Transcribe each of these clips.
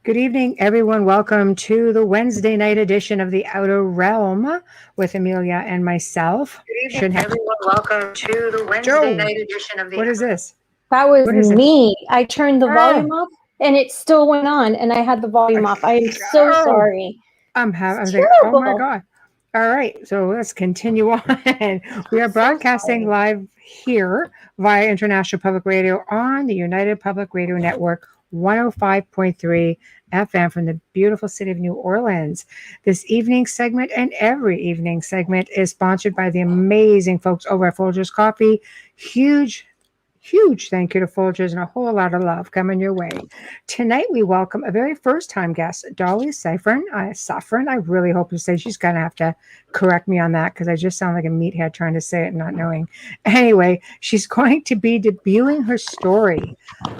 Good evening, everyone. Welcome to the Wednesday night edition of the Outer Realm with Amelia and myself. Good evening, everyone. Welcome to the Wednesday night edition of the. What is this? That was me. I turned the volume off, and it still went on, and I had the volume off. I am so sorry. I'm thinking, oh my God. All right, so let's continue on. We are broadcasting live here via International Public Radio on the United Public Radio Network, 105.3 FM from the beautiful city of New Orleans. This evening segment and every evening segment is sponsored by the amazing folks over at Folgers Coffee. Huge thank you to Folgers and a whole lot of love coming your way. Tonight we welcome a very first-time guest, Dolly Safran. I really hope to say she's going to have to correct me on that because I just sound like a meathead trying to say it and not knowing. Anyway, she's going to be debuting her story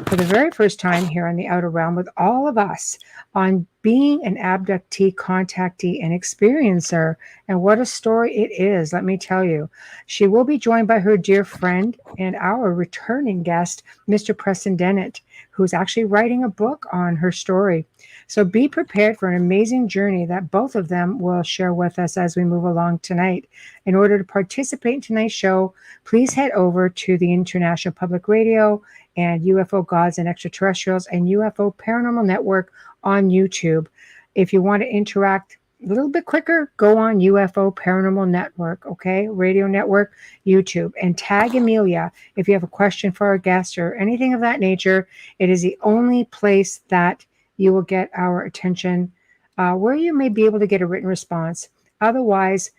for the very first time here on the Outer Realm with all of us on being an abductee, contactee, and experiencer. And what a story it is, let me tell you. She will be joined by her dear friend and our returning guest, Mr. Preston Dennett, who's actually writing a book on her story. So be prepared for an amazing journey that both of them will share with us as we move along tonight. In order to participate in tonight's show, please head over to the International Public Radio and UFO Gods and Extraterrestrials and UFO Paranormal Network on YouTube. If you want to interact a little bit quicker, go on UFO Paranormal Network, okay? Radio Network, YouTube, and tag Amelia if you have a question for our guest or anything of that nature. It is the only place that you will get our attention, where you may be able to get a written response. Otherwise,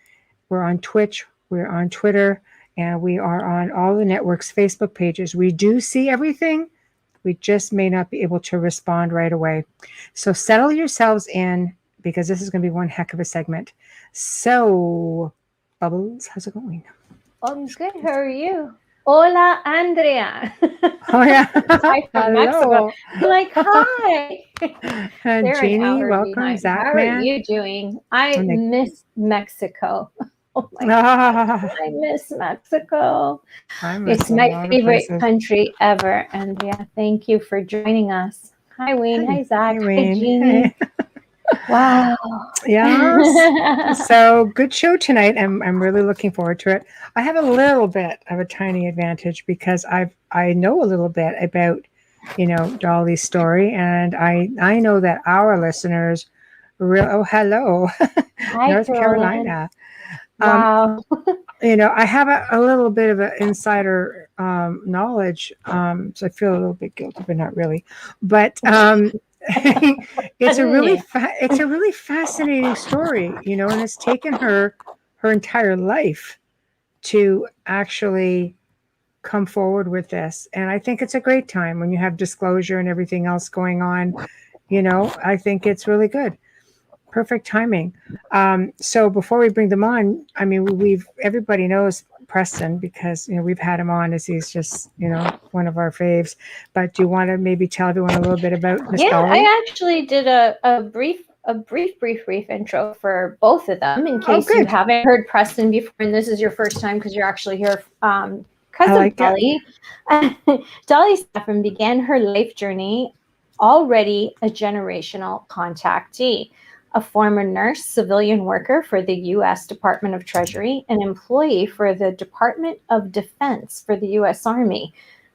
we're on Twitch, we're on Twitter, and we are on all the networks' Facebook pages. We do see everything. We just may not be able to respond right away. So settle yourselves in because this is going to be one heck of a segment. So, Bubbles, how's it going? I'm good. How are you? Hola, Andrea. Oh, yeah. Hi from Mexico. Like, hi. And Jeannie, welcome. Behind. Zach, how man. are you doing? I miss Mexico. Oh my God. I miss Mexico. It's my favorite country ever. And yeah, thank you for joining us. Hi, Wayne. Hi, Zach. Hi, Jeannie. Wow. Yes. So good show tonight. I'm really looking forward to it. I have a little bit of a tiny advantage because I know a little bit about, Dolly's story, and I know that our listeners hello. Hi, North Carolina. Wow. I have a little bit of an insider knowledge, so I feel a little bit guilty, but not really. But it's a really fascinating story, and it's taken her entire life to actually come forward with this. And I think it's a great time when you have disclosure and everything else going on. I think it's really good. Perfect timing. So before we bring them on, I mean, everybody knows Preston because we've had him on as he's just one of our faves. But do you want to maybe tell everyone a little bit about Miss Dolly? I actually did a brief intro for both of them in case you haven't heard Preston before and this is your first time because you're actually here because of Dolly. Dolly Safran began her life journey already a generational contactee. A former nurse, civilian worker for the U.S. Department of Treasury, an employee for the Department of Defense for the U.S. Army.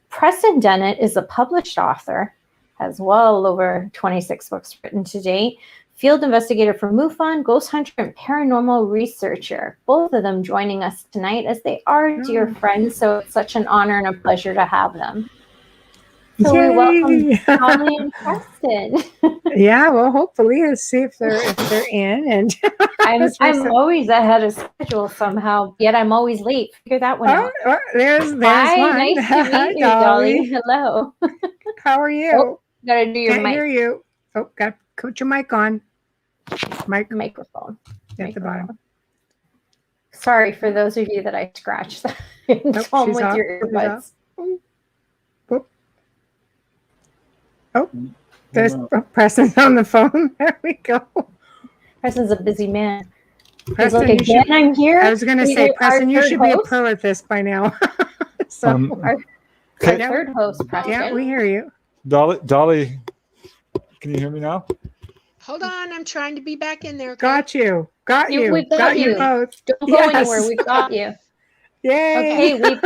Preston Dennett is a published author, has well over 26 books written to date, field investigator for MUFON, ghost hunter, and paranormal researcher. Both of them joining us tonight as they are dear friends, so it's such an honor and a pleasure to have them. So we welcome Dolly and Preston. Yeah, well, hopefully, let's see if they're in. And I'm always ahead of schedule somehow, yet I'm always late. Figure that one out. There's Hi, one. nice to meet you, Dolly. Hello. How are you? Oh, gotta do your Can't mic. hear you. Oh, got to put your mic on. Microphone. At the bottom. Sorry for those of you that I scratched with your earbuds. Oh, there's Preston's on the phone. There we go. Preston's a busy man. Preston, I'm here. I was going to say, Preston, you should be a pro at this by now. So our third host, Preston. yeah, we hear you. Dolly, can you hear me now? Hold on, I'm trying to be back in there. Okay? Got you. We've got you. Both. Don't go anywhere. We've got you. Yay. Okay, we've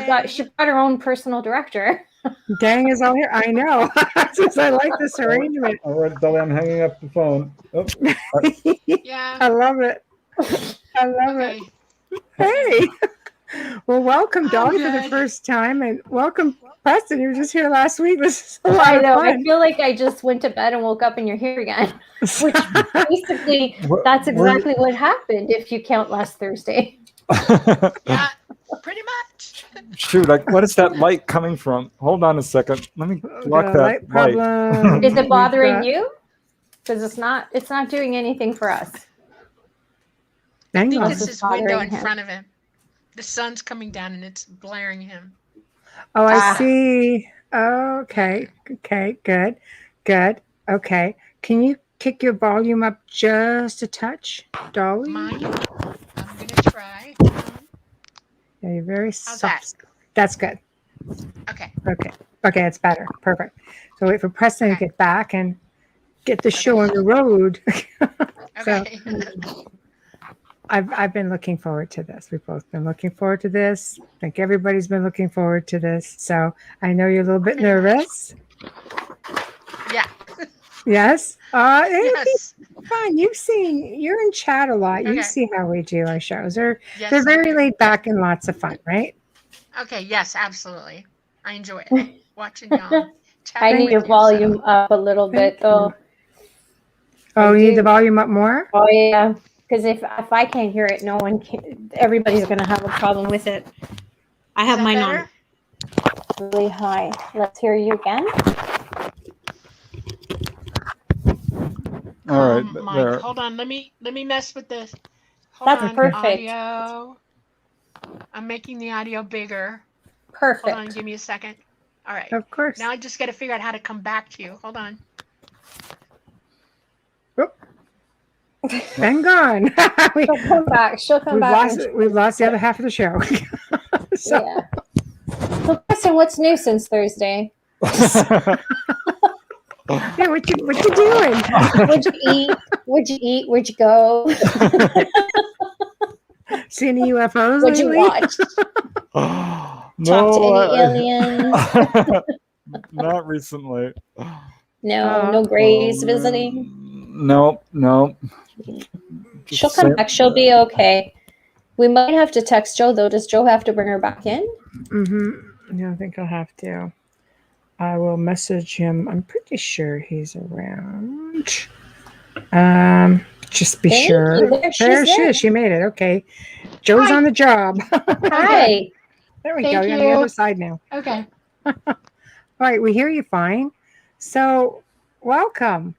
got. She got her own personal director. Gang is all here. I know. Since I like this arrangement. All right, Dolly, I'm hanging up the phone. Oh. Yeah. I love it. I love it. Hey. Well, welcome, Dolly, for the first time, and welcome, Preston. You were just here last week. This is a lot of fun. I feel like I just went to bed and woke up and you're here again. Which basically, that's exactly what happened if you count last Thursday. Yeah, pretty much. Shoot, what is that light coming from? Hold on a second. Let me block that light. Is it bothering you? Because it's not doing anything for us. I think it's his window in front of him. The sun's coming down and it's blaring him. Oh, I see. Okay. Good. Okay. Can you kick your volume up just a touch, Dolly? Mine? I'm going to try. Yeah, you're very soft. That? That's good. Okay, it's better. Perfect. So wait for Preston to get back and get the show on the road. okay. So, I've been looking forward to this. We've both been looking forward to this. I think everybody's been looking forward to this. So I know you're a little bit nervous. Yeah. Yes. Yes. Fun. You're in chat a lot. You see how we do our shows. They're very laid back and lots of fun, right? Okay. Yes, absolutely. I enjoy it. Watching y'all. I need your volume up a little bit, though. Oh, you need the volume up more? Oh, yeah. Because if I can't hear it, no one can. Everybody's going to have a problem with it. I have mine on really high. Let's hear you again. All right. Mike, hold on. Let me mess with this. That's perfect. Audio. I'm making the audio bigger. Perfect. Hold on. Give me a second. All right. Of course. Now I just got to figure out how to come back to you. Hold on. Been gone. She'll come back. We've lost the other half of the show. Yeah. So, Preston, what's new since Thursday? Yeah, what you doing? What'd you eat? Where'd you go? See any UFOs? What'd you watch? Talk to any aliens? Not recently. No Grays visiting? Nope. She'll come back. She'll be okay. We might have to text Joe, though. Does Joe have to bring her back in? Yeah, I think I'll have to. I will message him. I'm pretty sure he's around. Just be sure. There she is. She made it. Okay. Joe's on the job. Hi. There we go. You're on the other side now. Okay. All right. We hear you fine. So welcome.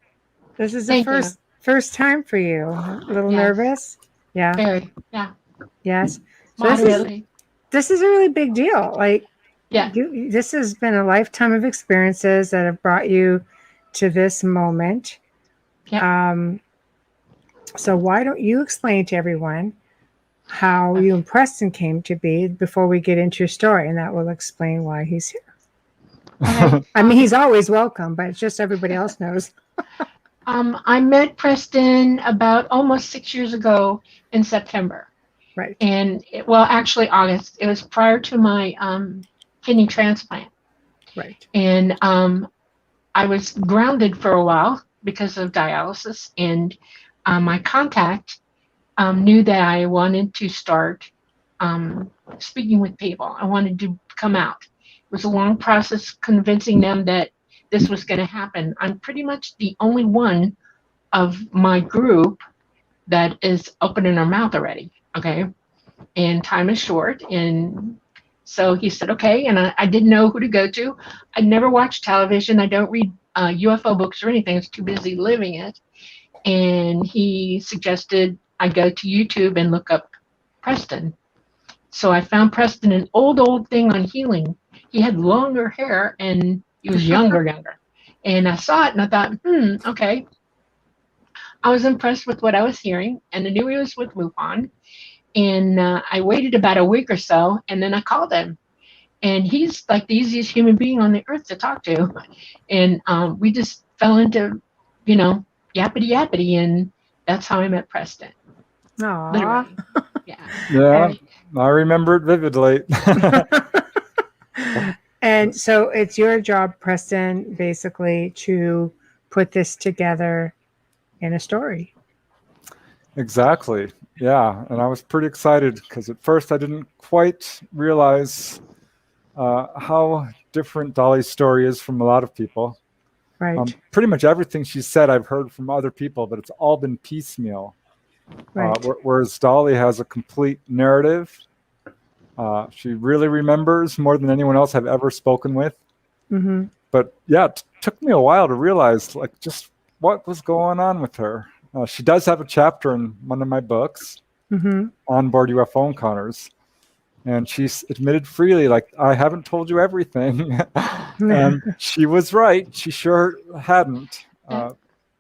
This is the first time for you. A little nervous? Yeah. Very. Yeah. Yes. So this is a really big deal. Like, this has been a lifetime of experiences that have brought you to this moment. Yeah. So why don't you explain to everyone how you and Preston came to be before we get into your story, and that will explain why he's here. Okay. I mean, he's always welcome, but it's just everybody else knows. I met Preston about almost 6 years ago in September. Right. And actually August. It was prior to my kidney transplant. Right. And I was grounded for a while because of dialysis, and my contact knew that I wanted to start speaking with people. I wanted to come out. It was a long process convincing them that this was going to happen. I'm pretty much the only one of my group that is opening their mouth already. Okay. And time is short. And so he said, okay. And I didn't know who to go to. I never watched television. I don't read UFO books or anything. I was too busy living it. And he suggested I go to YouTube and look up Preston. So I found Preston, an old thing on healing. He had longer hair and he was younger. And I saw it and I thought, okay. I was impressed with what I was hearing, and I knew he was with MUFON. And I waited about a week or so, and then I called him. and he's like the easiest human being on the earth to talk to. And we just fell into, yappity yappity, and that's how I met Preston. Aww. Literally. Yeah. Yeah, I remember it vividly. And so it's your job, Preston, basically to put this together in a story. Exactly. Yeah, and I was pretty excited because at first I didn't quite realize how different Dolly's story is from a lot of people. Right. Pretty much everything she said I've heard from other people, but it's all been piecemeal. Right. Whereas Dolly has a complete narrative. She really remembers more than anyone else I've ever spoken with. Mm-hmm. But yeah, it took me a while to realize like just what was going on with her. She does have a chapter in one of my books, Mm-hmm. Onboard UFO Encounters. And she's admitted freely, like, I haven't told you everything. And she was right. She sure hadn't.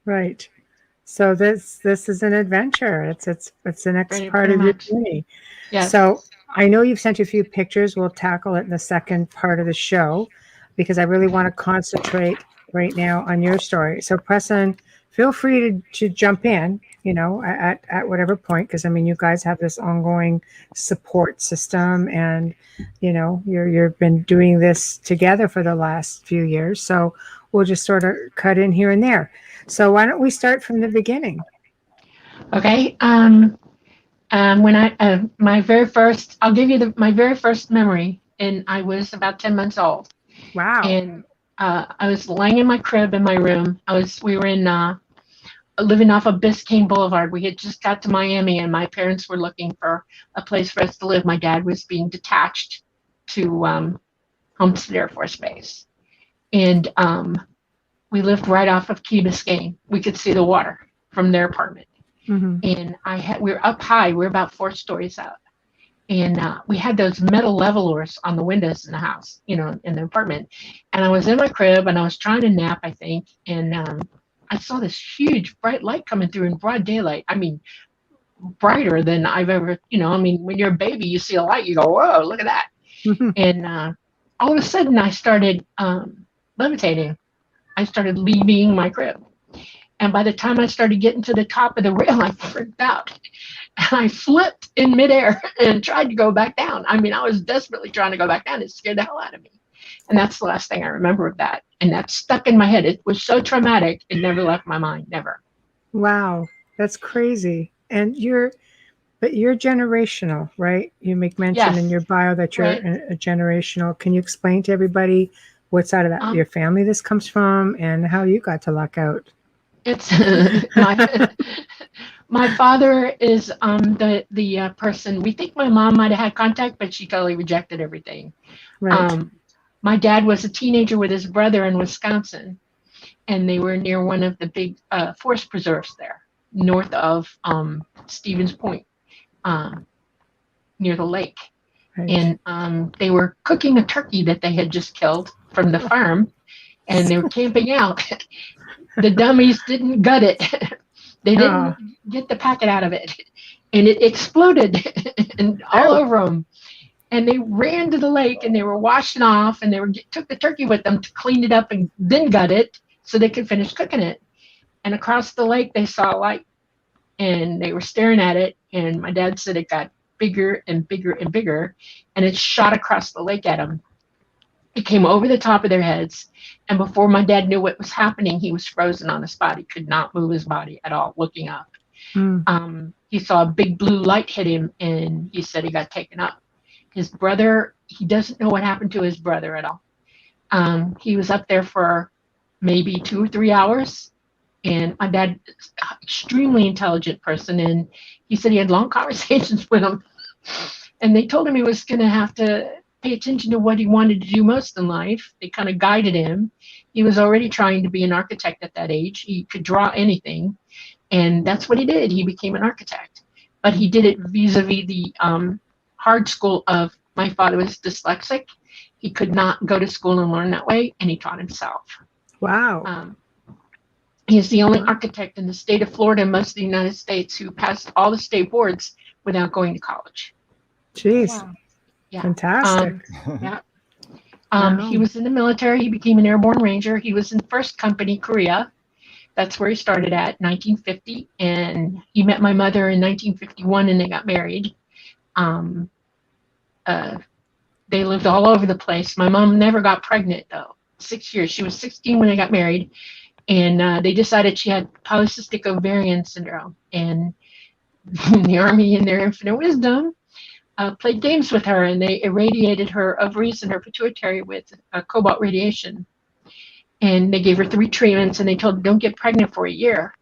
Right. So this is an adventure. It's the next Pretty part of your much. journey. Yes. So I know you've sent a few pictures. We'll tackle it in the second part of the show because I really want to concentrate right now on your story. So Preston, feel free to jump in, at whatever point, because I mean you guys have this ongoing support system, and you've been doing this together for the last few years. So we'll just sort of cut in here and there. So why don't we start from the beginning? Okay. When I'll give you my very first memory, and I was about 10 months old. Wow. And I was laying in my crib in my room. We were in living off of Biscayne Boulevard. We had just got to Miami, and my parents were looking for a place for us to live. My dad was being detached to Homestead Air Force Base, and we lived right off of Key Biscayne. We could see the water from their apartment. Mm-hmm. And we were up high. We were about 4 stories up. And we had those metal levelers on the windows in the house, in the apartment. And I was in my crib and I was trying to nap, I think. And I saw this huge bright light coming through in broad daylight. I mean, brighter than I've ever, when you're a baby, you see a light, you go, whoa, look at that. Mm-hmm. And all of a sudden I started levitating. I started leaving my crib. And by the time I started getting to the top of the rail, I freaked out. And I flipped in midair and tried to go back down. I mean, I was desperately trying to go back down. It scared the hell out of me. And that's the last thing I remember of that. And that stuck in my head. It was so traumatic, it never left my mind, never. Wow, that's crazy. And you're generational, right? You make mention in your bio that you're a generational. Can you explain to everybody what side of that your family this comes from and how you got to luck out? It's my father is the person. We think my mom might have had contact, but she totally rejected everything. Right. My dad was a teenager with his brother in Wisconsin, and they were near one of the big forest preserves there, north of Stevens Point, near the lake. Right. And they were cooking a turkey that they had just killed from the farm, and they were camping out. The dummies didn't gut it. They didn't get the packet out of it. And it exploded and all over them. And they ran to the lake and they were washing off, and took the turkey with them to clean it up and then gut it so they could finish cooking it. And across the lake, they saw a light, and they were staring at it. And my dad said it got bigger and bigger and bigger, and it shot across the lake at them. It came over the top of their heads, and before my dad knew what was happening, he was frozen on the spot. He could not move his body at all, looking up. He saw a big blue light hit him, and he said he got taken up. His brother, he doesn't know what happened to his brother at all. He was up there for maybe 2 or 3 hours, and my dad, extremely intelligent person, and he said he had long conversations with him, and they told him he was going to have to pay attention to what he wanted to do most in life. They kind of guided him. He was already trying to be an architect at that age. He could draw anything, and that's what he did. He became an architect, but he did it vis-a-vis the hard school of my father was dyslexic. He could not go to school and learn that way, and he taught himself. Wow. He's the only architect in the state of Florida and most of the United States who passed all the state boards without going to college. Jeez. Wow. Yeah. Fantastic. Yeah. He was in the military. He became an Airborne Ranger. He was in 1st Company, Korea. That's where he started at, 1950. And he met my mother in 1951, and they got married. They lived all over the place. My mom never got pregnant, though. 6 years. She was 16 when they got married. And they decided she had polycystic ovarian syndrome. And the Army, in their infinite wisdom, played games with her, and they irradiated her ovaries and her pituitary with cobalt radiation. And they gave her 3 treatments, and they told her, don't get pregnant for a year.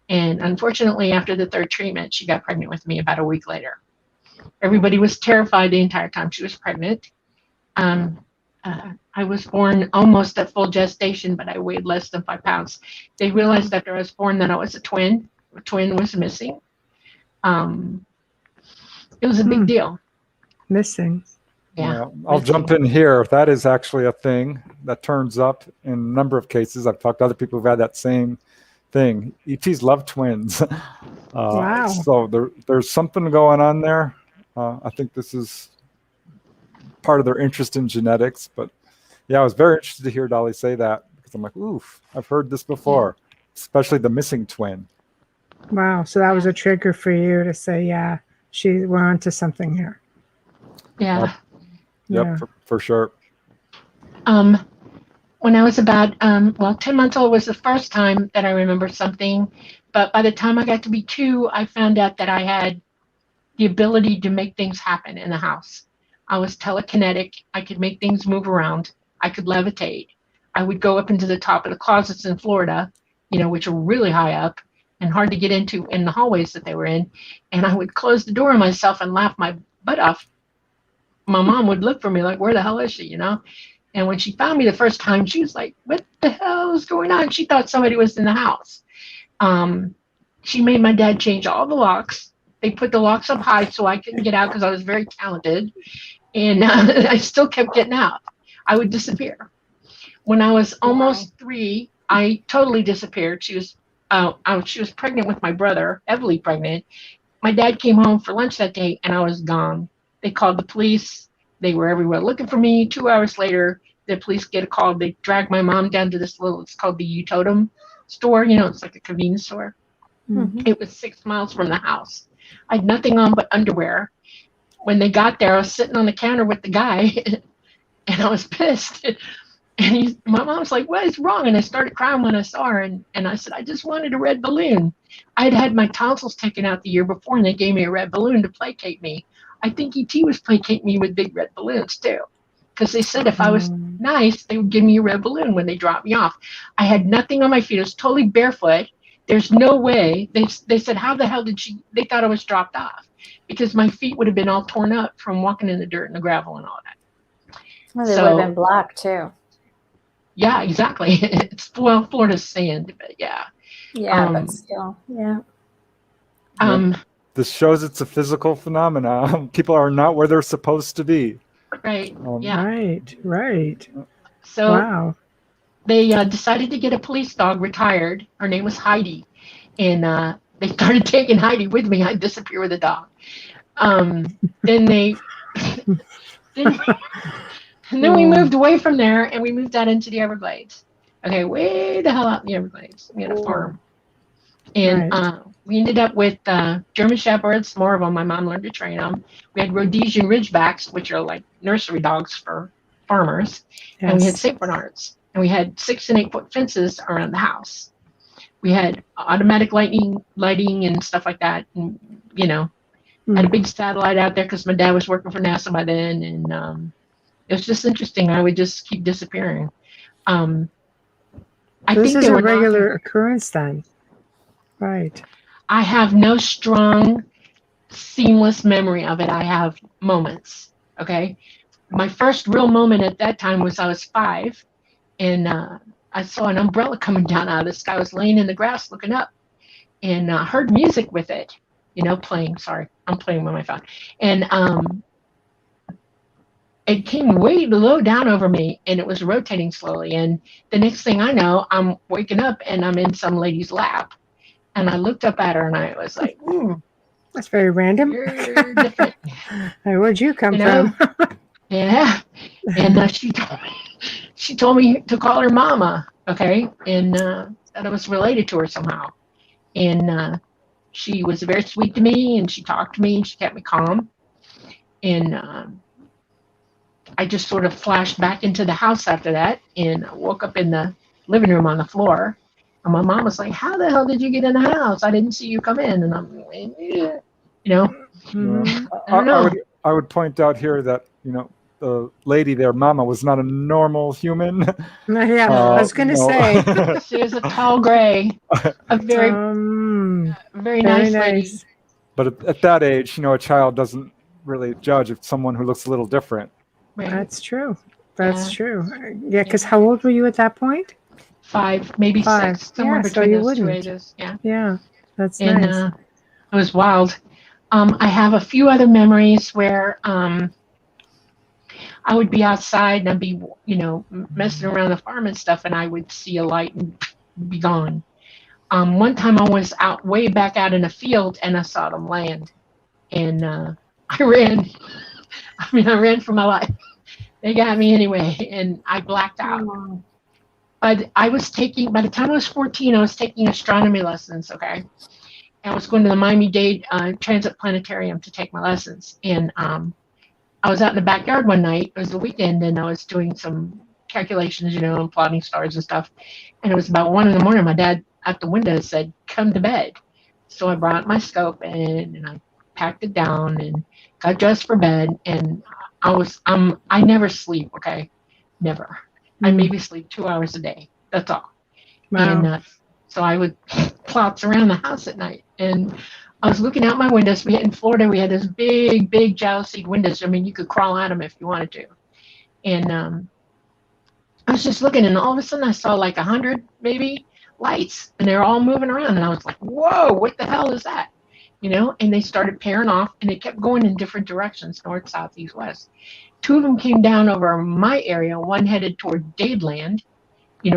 And unfortunately, after the 3rd treatment, she got pregnant with me about a week later. Everybody was terrified the entire time she was pregnant. I was born almost at full gestation, but I weighed less than 5 pounds. They realized after I was born that I was a twin. A twin was missing. It was a big deal. Missing. Yeah. I'll jump in here. That is actually a thing that turns up in a number of cases. I've talked to other people who've had that same thing. ETs love twins. Wow. So there's something going on there. I think this is part of their interest in genetics. But yeah, I was very interested to hear Dolly say that, because I'm like, oof, I've heard this before, especially the missing twin. Wow. So that was a trigger for you to say, yeah, we're onto something here. Yeah. Yep, for sure. When I was about 10 months old was the first time that I remember something, but by the time I got to be 2, I found out that I had the ability to make things happen in the house. I was telekinetic. I could make things move around. I could levitate. I would go up into the top of the closets in Florida, which are really high up and hard to get into in the hallways that they were in, and I would close the door on myself and laugh my butt off. My mom would look for me like, where the hell is she, And when she found me the first time, she was like, what the hell is going on? She thought somebody was in the house. She made my dad change all the locks. They put the locks up high so I couldn't get out because I was very talented. And I still kept getting out. I would disappear. When I was almost 3, I totally disappeared. She was pregnant with my brother, heavily pregnant. My dad came home for lunch that day, and I was gone. They called the police. They were everywhere looking for me. 2 hours later, the police get a call. They dragged my mom down to this it's called the U-Totem store. It's like a convenience store. Mm-hmm. It was 6 miles from the house. I had nothing on but underwear. When they got there, I was sitting on the counter with the guy, and I was pissed. And my mom's like, what is wrong? And I started crying when I saw her. And I said, I just wanted a red balloon. I'd had my tonsils taken out the year before, and they gave me a red balloon to placate me. I think ET was placating me with big red balloons, too. Because they said if I was nice, they would give me a red balloon when they dropped me off. I had nothing on my feet. I was totally barefoot. There's no way. They said, how the hell did she? They thought I was dropped off. Because my feet would have been all torn up from walking in the dirt and the gravel and all that. Well, they would have been black, too. Yeah, exactly. It's Florida's sand, but yeah. Yeah, but still, yeah. This shows it's a physical phenomenon. People are not where they're supposed to be. Right. Yeah. Right. So wow. They decided to get a police dog retired. Her name was Heidi, and they started taking Heidi with me. I'd disappear with the dog. Then we moved away from there, and we moved out into the Everglades. Okay, way the hell out in the Everglades. We had a farm. And we ended up with German Shepherds, more of them. My mom learned to train them. We had Rhodesian Ridgebacks, which are like nursery dogs for farmers. Yes. And we had St. Bernards. And we had 6 and 8 foot fences around the house. We had automatic lighting and stuff like that. And, had a big satellite out there because my dad was working for NASA by then. And it was just interesting. I would just keep disappearing. This is a regular occurrence then. Right. I have no strong, seamless memory of it. I have moments. Okay. My first real moment at that time was I was 5, and I saw an umbrella coming down out of the sky. I was laying in the grass looking up, and heard music with it, playing. Sorry, I'm playing with my phone. And it came way low down over me, and it was rotating slowly. And the next thing I know, I'm waking up, and I'm in some lady's lap. And I looked up at her, and I was like, that's very random. You're different. Where'd you come from? Yeah. And she told me to call her mama, okay, and that I was related to her somehow. And she was very sweet to me, and she talked to me, and she kept me calm. And I just sort of flashed back into the house after that, and I woke up in the living room on the floor. And my mom was like, "How the hell did you get in the house? I didn't see you come in." And I'm like, you know, I don't know. I would point out here that, the lady there, Mama, was not a normal human. Yeah, I was going to say. She was a tall gray, a very nice lady. But at that age, a child doesn't really judge if someone who looks a little different. Right. That's true. That's true. Yeah, because how old were you at that point? 5, maybe 6, somewhere between those two ages. Yeah. Yeah, that's nice. It was wild. I have a few other memories where I would be outside and I'd be, messing around the farm and stuff, and I would see a light and be gone. One time I was way back out in a field, and I saw them land, and I ran. I ran for my life. They got me anyway, and I blacked out. But by the time I was 14, I was taking astronomy lessons, okay? I was going to the Miami-Dade Transit Planetarium to take my lessons. And I was out in the backyard one night. It was the weekend, and I was doing some calculations, and plotting stars and stuff. And it was about 1 a.m. My dad at the window said, "Come to bed." So I brought my scope and I packed it down and got dressed for bed. And I never sleep, okay? Never. I maybe sleep 2 hours a day. That's all. Wow. And so I would plots around the house at night, and I was looking out my windows. In Florida, we had this big jalousied windows. You could crawl out them if you wanted to. And I was just looking, and all of a sudden I saw like 100 maybe lights, and they're all moving around. And I was like, "Whoa, what the hell is that?" And they started pairing off, and they kept going in different directions, north, south, east, west. 2 of them came down over my area. One headed toward Dadeland,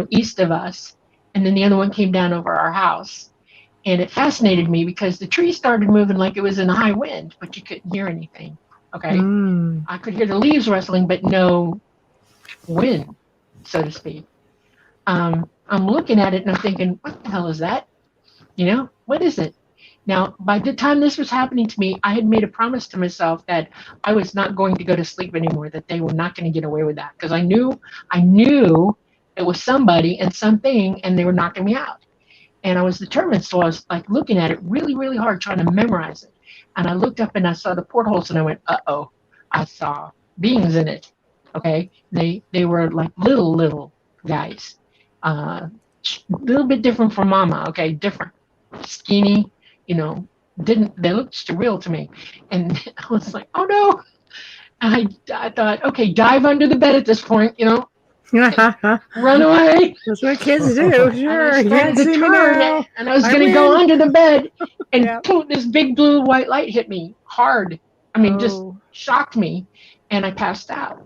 east of us. And then the other one came down over our house. And it fascinated me because the tree started moving like it was in a high wind, but you couldn't hear anything. Okay. I could hear the leaves rustling, but no wind, so to speak. I'm looking at it and I'm thinking, what the hell is that? What is it? Now, by the time this was happening to me, I had made a promise to myself that I was not going to go to sleep anymore, that they were not going to get away with that. Because I knew it was somebody and something, and they were knocking me out. And I was determined, so I was like looking at it really, really hard, trying to memorize it. And I looked up and I saw the portholes, and I went, uh-oh, I saw beings in it. Okay, they were like little guys, a little bit different from Mama. Okay, different, skinny. They looked surreal to me, and I was like, oh no. I thought, okay, dive under the bed at this point, run away. That's what kids do. Sure. And I was going to go under the bed, and boom, this big blue white light hit me hard. Just shocked me, and I passed out.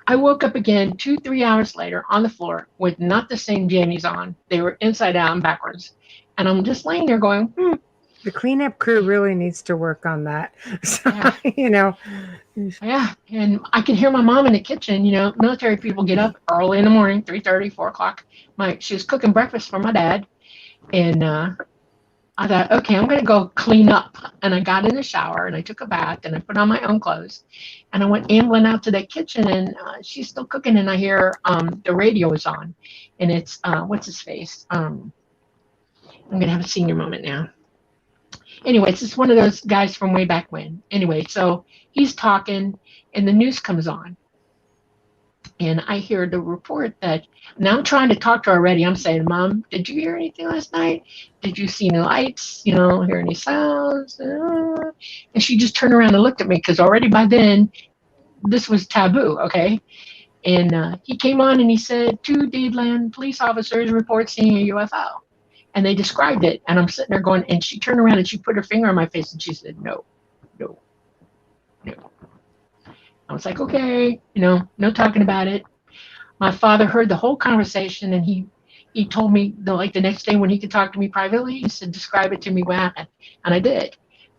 I woke up again 2-3 hours later on the floor with not the same jammies on. They were inside out and backwards. And I'm just laying there going, The cleanup crew really needs to work on that. So, Yeah, and I can hear my mom in the kitchen. Military people get up early in the morning, 3:30, 4 o'clock. She was cooking breakfast for my dad. And I thought, okay, I'm going to go clean up. And I got in the shower, and I took a bath, and I put on my own clothes. And I went ambling out to the kitchen, and she's still cooking, and I hear the radio is on. And it's, what's his face? I'm going to have a senior moment now. Anyway, it's just one of those guys from way back when. Anyway, so he's talking, and the news comes on. And I hear the report that, now I'm trying to talk to her already. I'm saying, Mom, did you hear anything last night? Did you see any lights? Hear any sounds? And she just turned around and looked at me, because already by then, this was taboo, okay? And he came on and he said, 2 Dadeland police officers report seeing a UFO. And they described it, and I'm sitting there going, and she turned around and she put her finger on my face and she said, no. I was like, okay, no talking about it. My father heard the whole conversation, and he told me the next day when he could talk to me privately, he said, describe it to me what happened. And I did.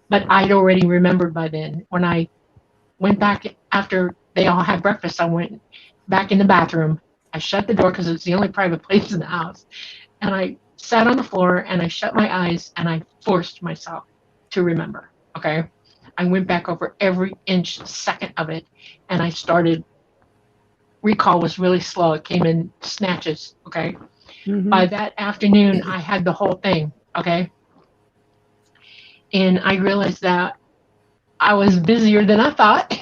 But I'd already remembered by then. When I went back after they all had breakfast, I went back in the bathroom. I shut the door because it's the only private place in the house. And I sat on the floor and I shut my eyes and I forced myself to remember. Okay. I went back over every inch second of it and I started. Recall was really slow. It came in snatches. Okay. Mm-hmm. By that afternoon, I had the whole thing. Okay. And I realized that I was busier than I thought.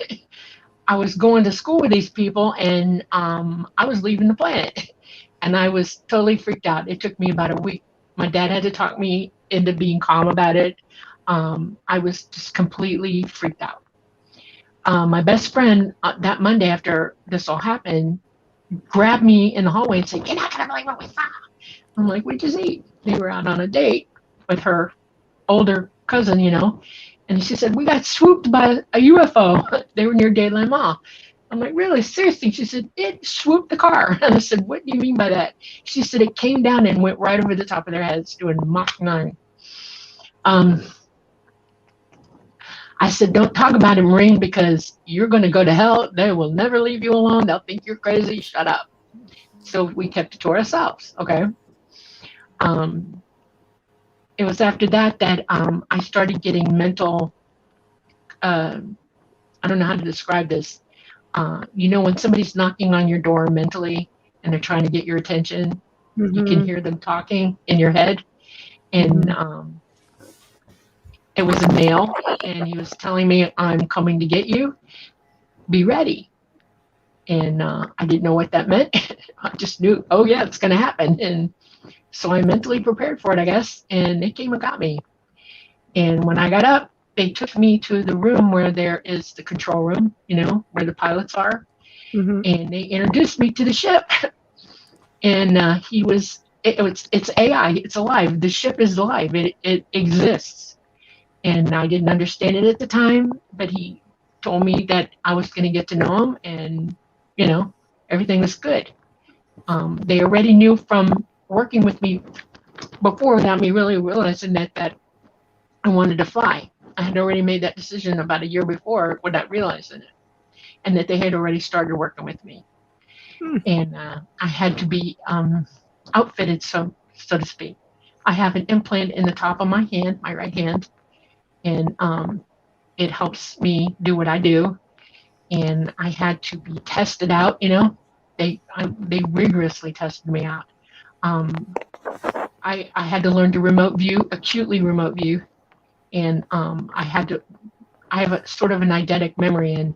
I was going to school with these people and I was leaving the planet. And I was totally freaked out. It took me about a week. My dad had to talk me into being calm about it. I was just completely freaked out. My best friend that Monday after this all happened grabbed me in the hallway and said, "You're not going to believe what we saw." I'm like, "What'd you see?" They were out on a date with her older cousin, and she said, "We got swooped by a UFO." They were near Dayland Mall. I'm like, "Really? Seriously?" She said, "It swooped the car." And I said, "What do you mean by that?" She said, "It came down and went right over the top of their heads doing Mach 9. I said, "Don't talk about it, Marine, because you're going to go to hell. They will never leave you alone. They'll think you're crazy. Shut up." So we kept it to ourselves. Okay. It was after that I started getting mental. I don't know how to describe this. When somebody's knocking on your door mentally and they're trying to get your attention, you can hear them talking in your head. And it was a male, and he was telling me, "I'm coming to get you. Be ready." And I didn't know what that meant. I just knew, oh yeah, it's going to happen. And so I mentally prepared for it, I guess. And they came and got me. And when I got up, they took me to the room where there is the control room, where the pilots are. And they introduced me to the ship. And it's AI. It's alive. The ship is alive. It exists. And I didn't understand it at the time, but he told me that I was going to get to know him, and everything was good. They already knew from working with me before without me really realizing that I wanted to fly. I had already made that decision about a year before without realizing it, and that they had already started working with me. And I had to be outfitted, so to speak. I have an implant in the top of my hand, my right hand, and it helps me do what I do. And I had to be tested out. They rigorously tested me out. I had to learn to remote view, acutely remote view, and I have a sort of an eidetic memory, and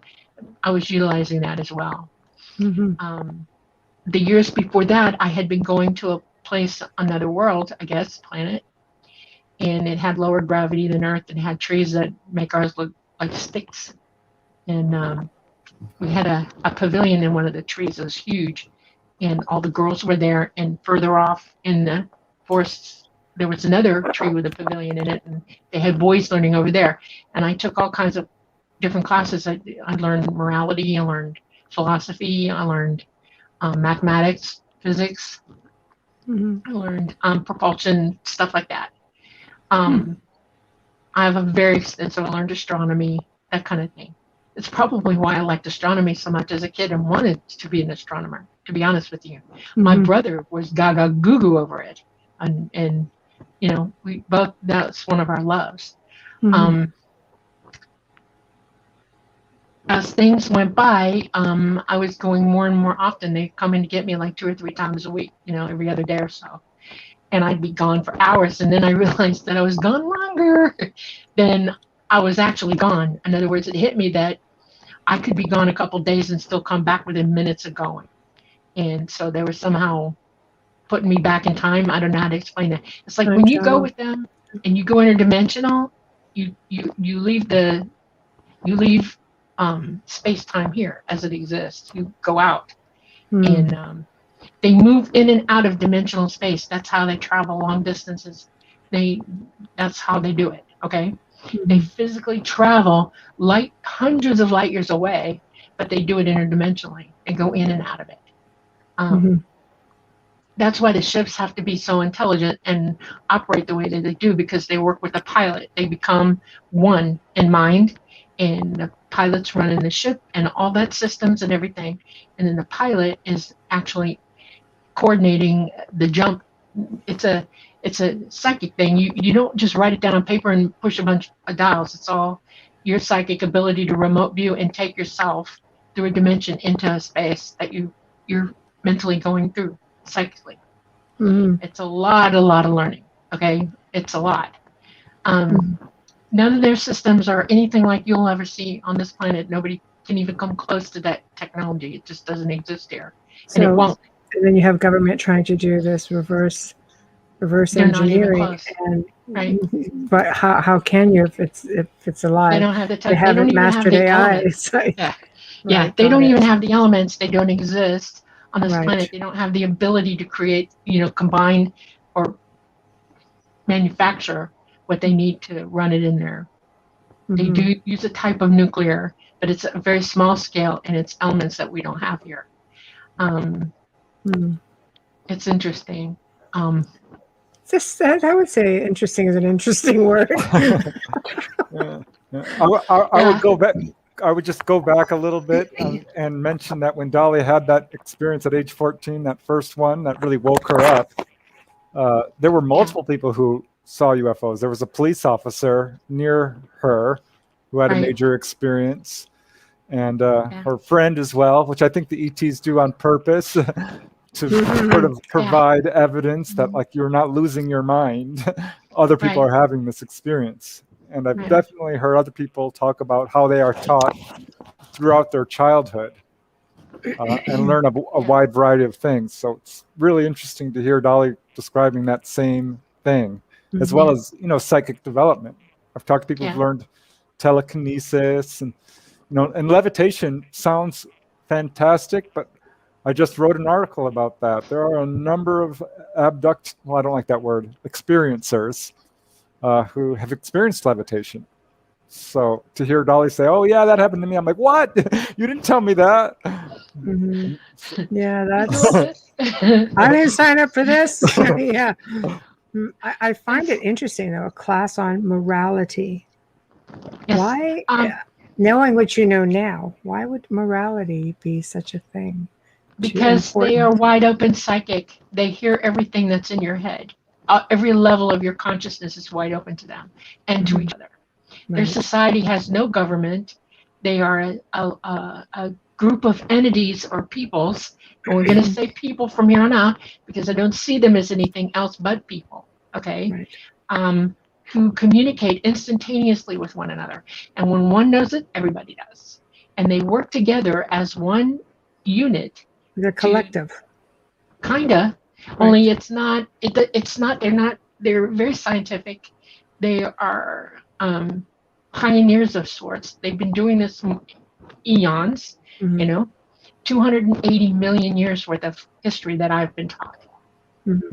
I was utilizing that as well. The years before that, I had been going to a place, another world, I guess, planet, and it had lower gravity than Earth, and had trees that make ours look like sticks. And we had a pavilion in one of the trees. It was huge, and all the girls were there. And further off in the forests, there was another tree with a pavilion in it, and they had boys learning over there. And I took all kinds of different classes. I learned morality, I learned philosophy, I learned mathematics, physics, I learned propulsion, stuff like that. I have a very extensive, I learned astronomy, that kind of thing. It's probably why I liked astronomy so much as a kid and wanted to be an astronomer, to be honest with you. My brother was gaga goo goo over it. And we both, that's one of our loves. As things went by, I was going more and more often. They'd come in to get me like 2 or 3 times a week, every other day or so. And I'd be gone for hours. And then I realized that I was gone longer than I was actually gone. In other words, it hit me that I could be gone a couple of days and still come back within minutes of going. And so they were somehow putting me back in time. I don't know how to explain that. It's like when you go with them and you go interdimensional, you leave space-time here as it exists. You go out, and they move in and out of dimensional space. That's how they travel long distances. That's how they do it. Okay. They physically travel hundreds of light years away, but they do it interdimensionally. They go in and out of it. That's why the ships have to be so intelligent and operate the way that they do, because they work with the pilot. They become one in mind, and pilot's running the ship and all that systems and everything, and then the pilot is actually coordinating the jump. It's a psychic thing. You don't just write it down on paper and push a bunch of dials. It's all your psychic ability to remote view and take yourself through a dimension into a space that you're mentally going through psychically. It's a lot of learning. Okay, it's a lot. None of their systems are anything like you'll ever see on this planet. Nobody can even come close to that technology. It just doesn't exist here, and it won't. And then you have government trying to do this reverse They're engineering, and right. But how can you if it's a lie? They don't have the they haven't mastered AI. So, yeah, they don't even have the elements. They don't exist on this Right. planet. They don't have the ability to create, combine or manufacture what they need to run it in there. They do use a type of nuclear, but it's a very small scale, and it's elements that we don't have here. It's interesting. I would say interesting is an interesting word. I would go back. I would just go back a little bit and mention that when Dolly had that experience at age 14, that first one that really woke her up, there were multiple people who saw UFOs. There was a police officer near her who had a major experience, and her friend as well, which I think the ETs do on purpose to sort of provide evidence that, like, you're not losing your mind. Other people are having this experience. And I've definitely heard other people talk about how they are taught throughout their childhood and learn a wide variety of things. So it's really interesting to hear Dolly describing that same thing, as well as, psychic development. I've talked to people who've learned telekinesis and levitation sounds fantastic, but I just wrote an article about that. There are a number of I don't like that word, experiencers who have experienced levitation. So to hear Dolly say, "Oh yeah, that happened to me," I'm like, "What? You didn't tell me that." Yeah, that's. I didn't sign up for this. Yeah, I find it interesting though. A class on morality. Yes. Why, knowing what you know now, why would morality be such a thing? Because they are wide open psychic. They hear everything that's in your head. Every level of your consciousness is wide open to them and to each other. Their society has no government. They are a group of entities or peoples. And we're going to say people from here on out because I don't see them as anything else but people. Okay. Who communicate instantaneously with one another. And when one knows it, everybody does. And they work together as one unit. They're collective. Kinda. Only it's not. They're very scientific. They are pioneers of sorts. They've been doing this eons. 280 million years worth of history that I've been taught.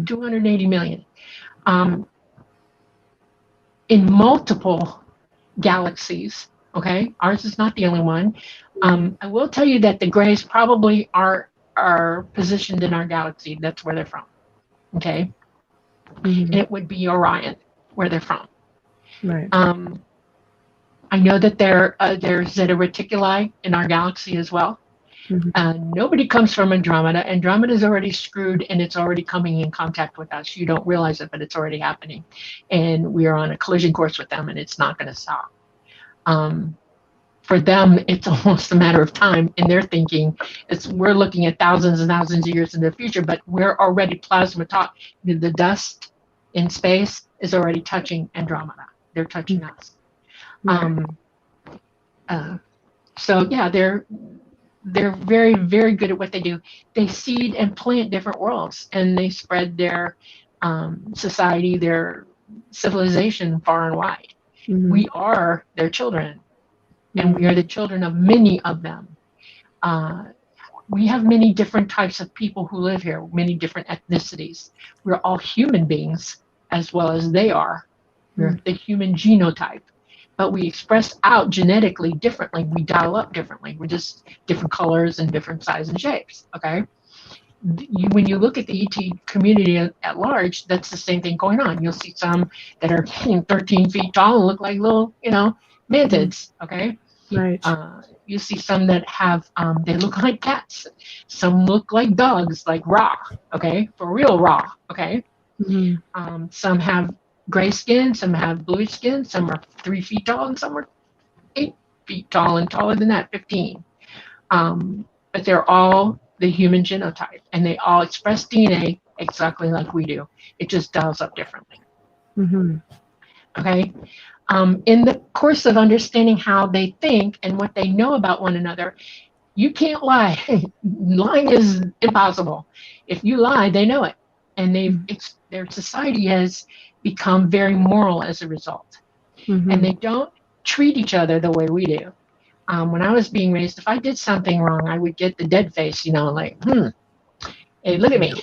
280 million. In multiple galaxies. Okay, ours is not the only one. I will tell you that the Greys probably are positioned in our galaxy. That's where they're from. Okay, and it would be Orion, where they're from. Right. I know that there's Zeta Reticuli in our galaxy as well. Nobody comes from Andromeda. Andromeda is already screwed, and it's already coming in contact with us. You don't realize it, but it's already happening, and we are on a collision course with them, and it's not going to stop. For them, it's almost a matter of time in their thinking. We're looking at thousands and thousands of years in the future, but we're already plasma taught. The dust in space is already touching Andromeda. They're touching us. So yeah, they're very, very good at what they do. They seed and plant different worlds, and they spread their society, their civilization far and wide. We are their children. And we are the children of many of them. We have many different types of people who live here, many different ethnicities. We're all human beings as well as they are. We're the human genotype. But we express out genetically differently. We dial up differently. We're just different colors and different sizes and shapes, okay? When you look at the ET community at large, that's the same thing going on. You'll see some that are 13 feet tall and look like little, mantids, okay? Right. You see some that have, they look like cats. Some look like dogs, like raw, okay, for real raw, okay. Some have gray skin, some have bluish skin, some are 3 feet tall, and some are 8 feet tall and taller than that, 15. But they're all the human genotype, and they all express DNA exactly like we do. It just dials up differently. Okay. In the course of understanding how they think and what they know about one another, you can't lie. Lying is impossible. If you lie, they know it, and their society has become very moral as a result. And they don't treat each other the way we do. When I was being raised, if I did something wrong, I would get the dead face, like, hey, look at me.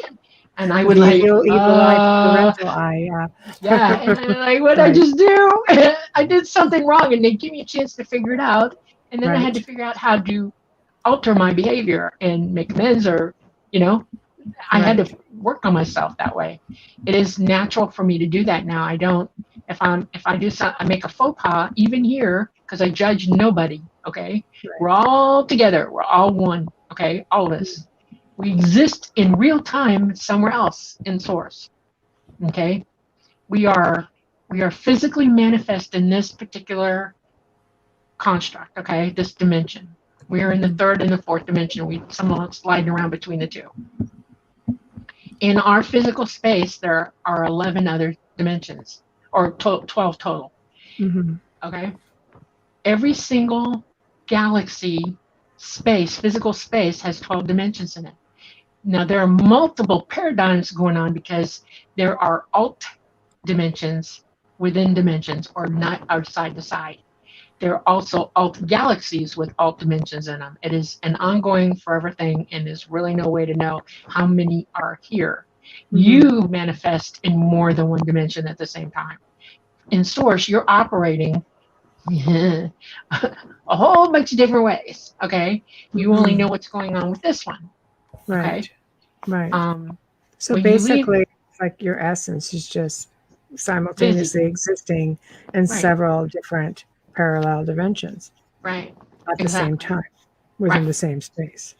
And I would evil eye, parental eye, yeah, and I'm like, what did I just do? I did something wrong, and they give me a chance to figure it out, and then I had to figure out how to alter my behavior and make amends, or I had to work on myself that way. It is natural for me to do that now. I don't. If I do something, I make a faux pas, even here, because I judge nobody. Okay, we're all together. We're all one. Okay, all of us. We exist in real time somewhere else in source. Okay, we are physically manifest in this particular construct. Okay, this dimension. We are in the 3rd and the 4th dimension. We somehow sliding around between the two. In our physical space, there are 11 other dimensions, or 12 total. Okay, every single galaxy space, physical space, has 12 dimensions in it. Now, there are multiple paradigms going on because there are alt dimensions within dimensions, or not outside the side. There are also alt galaxies with alt dimensions in them. It is an ongoing forever thing, and there's really no way to know how many are here. You manifest in more than one dimension at the same time. In source, you're operating a whole bunch of different ways. Okay, you only know what's going on with this one. Okay? So basically, it's like your essence is just simultaneously existing in several different parallel dimensions, at the same time, within the same space.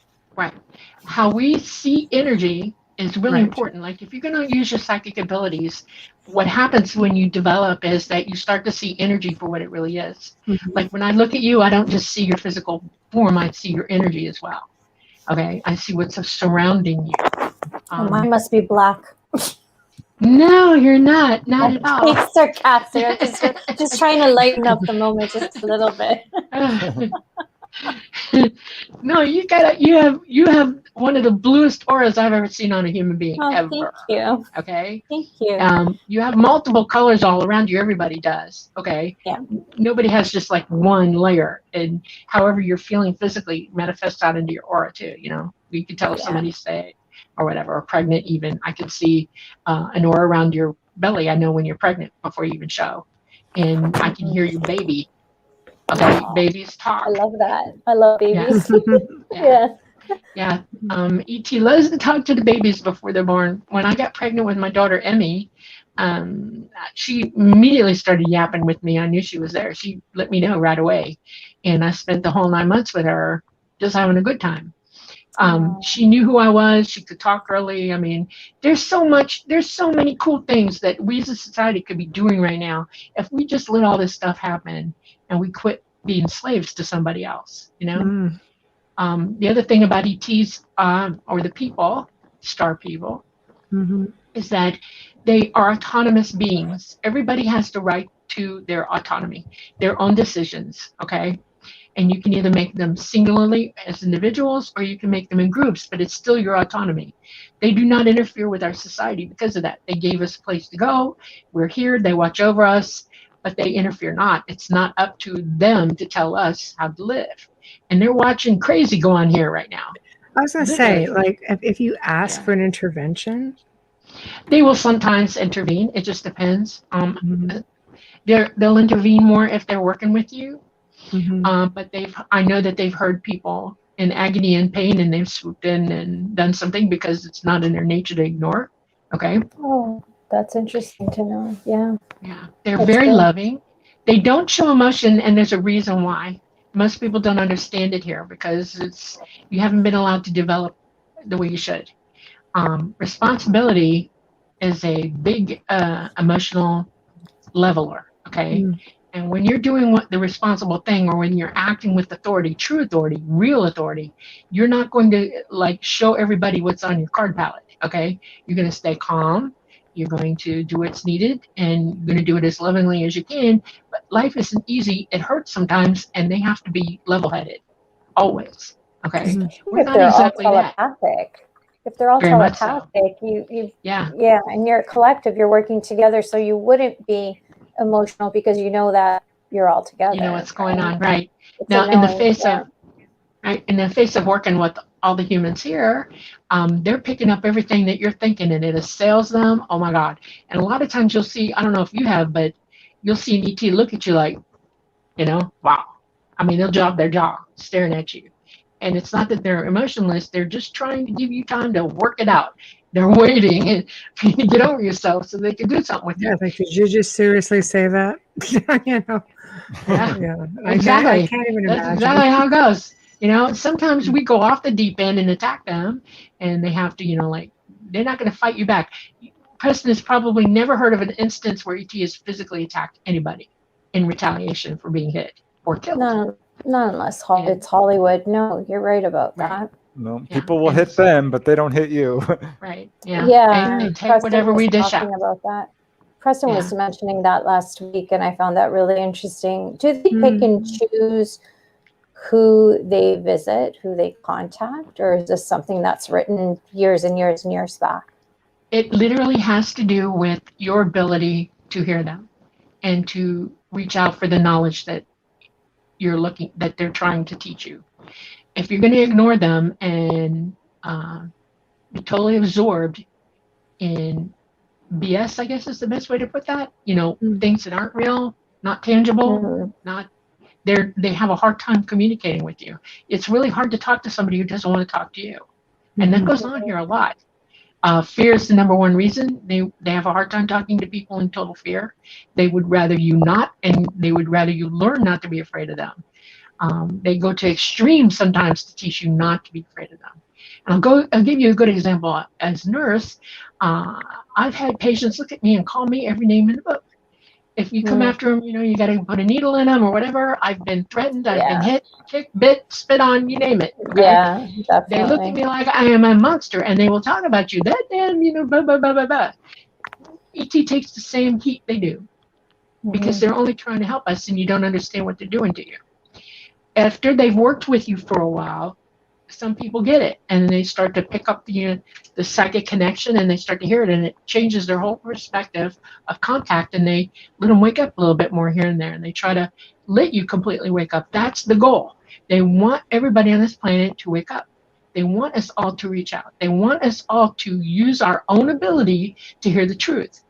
How we see energy is really important. Like, if you're going to use your psychic abilities, what happens when you develop is that you start to see energy for what it really is. Like, when I look at you, I don't just see your physical form, I see your energy as well. Okay, I see what's surrounding you. Mine must be black. No, you're not at all. It's sarcastic. Just trying to lighten up the moment just a little bit. No, you have one of the bluest auras I've ever seen on a human being ever. Thank you. Okay. Thank you. You have multiple colors all around you. Everybody does. Okay. Yeah. Nobody has just like one layer, and however you're feeling physically manifests out into your aura too. You can tell if somebody's sick or whatever, or pregnant. Even I can see an aura around your belly. I know when you're pregnant before you even show, and I can hear your baby. Okay, babies talk. I love that. I love babies. Yeah. E.T. loves to talk to the babies before they're born. When I got pregnant with my daughter Emmy, she immediately started yapping with me. I knew she was there. She let me know right away, and I spent the whole 9 months with her, just having a good time. She knew who I was. She could talk early. I mean, there's so many cool things that we as a society could be doing right now if we just let all this stuff happen and we quit being slaves to somebody else, The other thing about ETs, or the people, star people, is that they are autonomous beings. Everybody has the right to their autonomy, their own decisions, okay? And you can either make them singularly as individuals, or you can make them in groups, but it's still your autonomy. They do not interfere with our society because of that. They gave us a place to go. We're here. They watch over us, but they interfere not. It's not up to them to tell us how to live. And they're watching crazy go on here right now. I was going to say, like, if you ask for an intervention, they will sometimes intervene. It just depends. They'll intervene more if they're working with you. But I know that they've heard people in agony and pain, and they've swooped in and done something because it's not in their nature to ignore. Okay. Oh, that's interesting to know. Yeah. They're very loving. They don't show emotion, and there's a reason why. most people don't understand it here because you haven't been allowed to develop the way you should. Responsibility is a big emotional leveler, okay? And when you're doing what the responsible thing, or when you're acting with authority, true authority, real authority, you're not going to like show everybody what's on your card palette, okay? You're going to stay calm. You're going to do what's needed, and you're going to do it as lovingly as you can. But life isn't easy. It hurts sometimes, and they have to be level-headed, always, okay? We're if not they're exactly all that. telepathic. If they're all Very much so. telepathic, yeah, and you're a collective, you're working together, so you wouldn't be emotional because you know that you're all together. You know what's going on, right? It's Now, annoying, in the face of working with all the humans here, they're picking up everything that you're thinking, and it assails them. Oh my God! And a lot of times you'll see, I don't know if you have, but you'll see an ET look at you like, wow. I mean, they'll drop their jaw, staring at you. And it's not that they're emotionless; they're just trying to give you time to work it out. They're waiting for you to get over yourself so they can do something with you. Yeah, like, did you just seriously say that? Yeah, Exactly. I can't even That's imagine. exactly how it goes. Sometimes we go off the deep end and attack them, and they have to, they're not going to fight you back. Preston has probably never heard of an instance where ET has physically attacked anybody in retaliation for being hit or killed. No, not unless it's Hollywood. No, you're right about that. No, people will hit them, but they don't hit you. Right. Yeah. Yeah. They take Preston whatever we dish out. about that. Preston was mentioning that last week, and I found that really interesting. Do they pick and choose who they visit, who they contact, or is this something that's written years and years and years back? It literally has to do with your ability to hear them and to reach out for the knowledge that that they're trying to teach you. If you're going to ignore them and be totally absorbed in BS, I guess is the best way to put that, things that aren't real, not tangible, they have a hard time communicating with you. It's really hard to talk to somebody who doesn't want to talk to you. And that goes on here a lot. Fear is the number one reason they have a hard time talking to people in total fear. They would rather you not, and they would rather you learn not to be afraid of them. They go to extremes sometimes to teach you not to be afraid of them. And I'll give you a good example. As a nurse, I've had patients look at me and call me every name in the book. If you come after them, you got to put a needle in them or whatever. I've been threatened. I've been hit, kicked, bit, spit on, you name it. Okay? Yeah, definitely. They look at me like I am a monster, and they will talk about you. That damn, blah, blah, blah, blah, blah. ET takes the same heat they do because they're only trying to help us, and you don't understand what they're doing to you. After they've worked with you for a while, some people get it, and they start to pick up the psychic connection, and they start to hear it, and it changes their whole perspective of contact, and they let them wake up a little bit more here and there, and they try to let you completely wake up. That's the goal. They want everybody on this planet to wake up. They want us all to reach out. They want us all to use our own ability to hear the truth.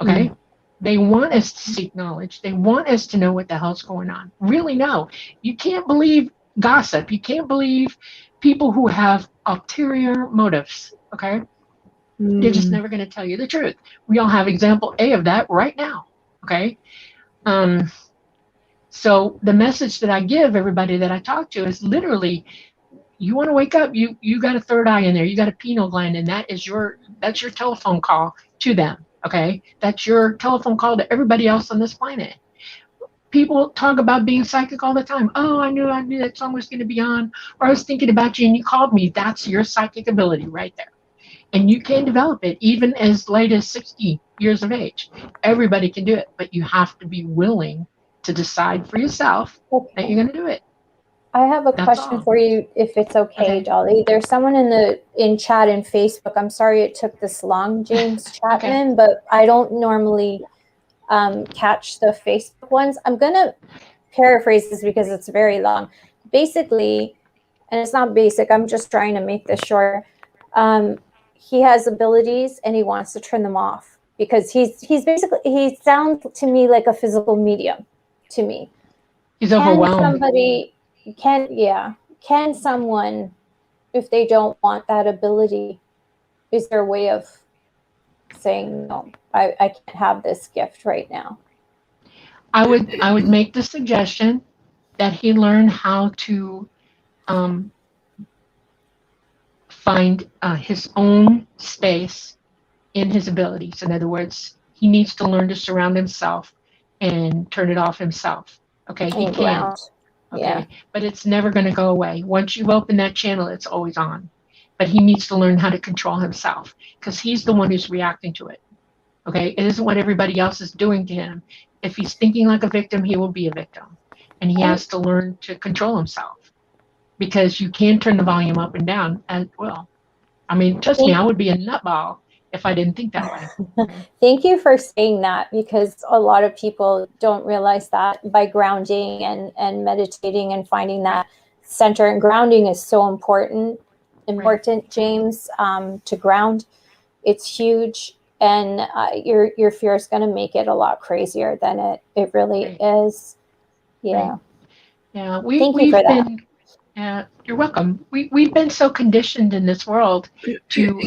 Okay? They want us to seek knowledge. They want us to know what the hell's going on. Really know. You can't believe gossip. You can't believe people who have ulterior motives. Okay? They're just never going to tell you the truth. We all have example A of that right now. Okay? So the message that I give everybody that I talk to is literally, you want to wake up, you got a third eye in there, you got a pineal gland, and that's your telephone call to them. Okay? That's your telephone call to everybody else on this planet. People talk about being psychic all the time. Oh, I knew that song was going to be on, or I was thinking about you and you called me. That's your psychic ability right there. And you can develop it even as late as 60 years of age. Everybody can do it, but you have to be willing to decide for yourself that you're going to do it. I have a question for you, if it's okay, Dolly. There's someone in chat in Facebook. I'm sorry it took this long, James Chapman, but I don't normally catch the Facebook ones. I'm going to paraphrase this because it's very long. Basically, and it's not basic, I'm just trying to make this short. He has abilities and he wants to turn them off because he's basically, he sounds to me like a physical medium to me. He's overwhelmed. Can someone, if they don't want that ability, is there a way of saying, no, I can't have this gift right now? I would make the suggestion that he learn how to find his own space in his abilities. In other words, he needs to learn to surround himself and turn it off himself. Okay, he can. Okay, but it's never going to go away. Once you've opened that channel, it's always on. But he needs to learn how to control himself because he's the one who's reacting to it. Okay, it isn't what everybody else is doing to him. If he's thinking like a victim, he will be a victim. And he has to learn to control himself because you can turn the volume up and down as well. I mean, trust me, I would be a nutball if I didn't think that way. Thank you for saying that, because a lot of people don't realize that by grounding and meditating and finding that center, and grounding is so important, right. James, to ground. It's huge. And your fear is going to make it a lot crazier than it really is. Yeah. Right. Yeah. Thank you for that. You're welcome. We've been so conditioned in this world to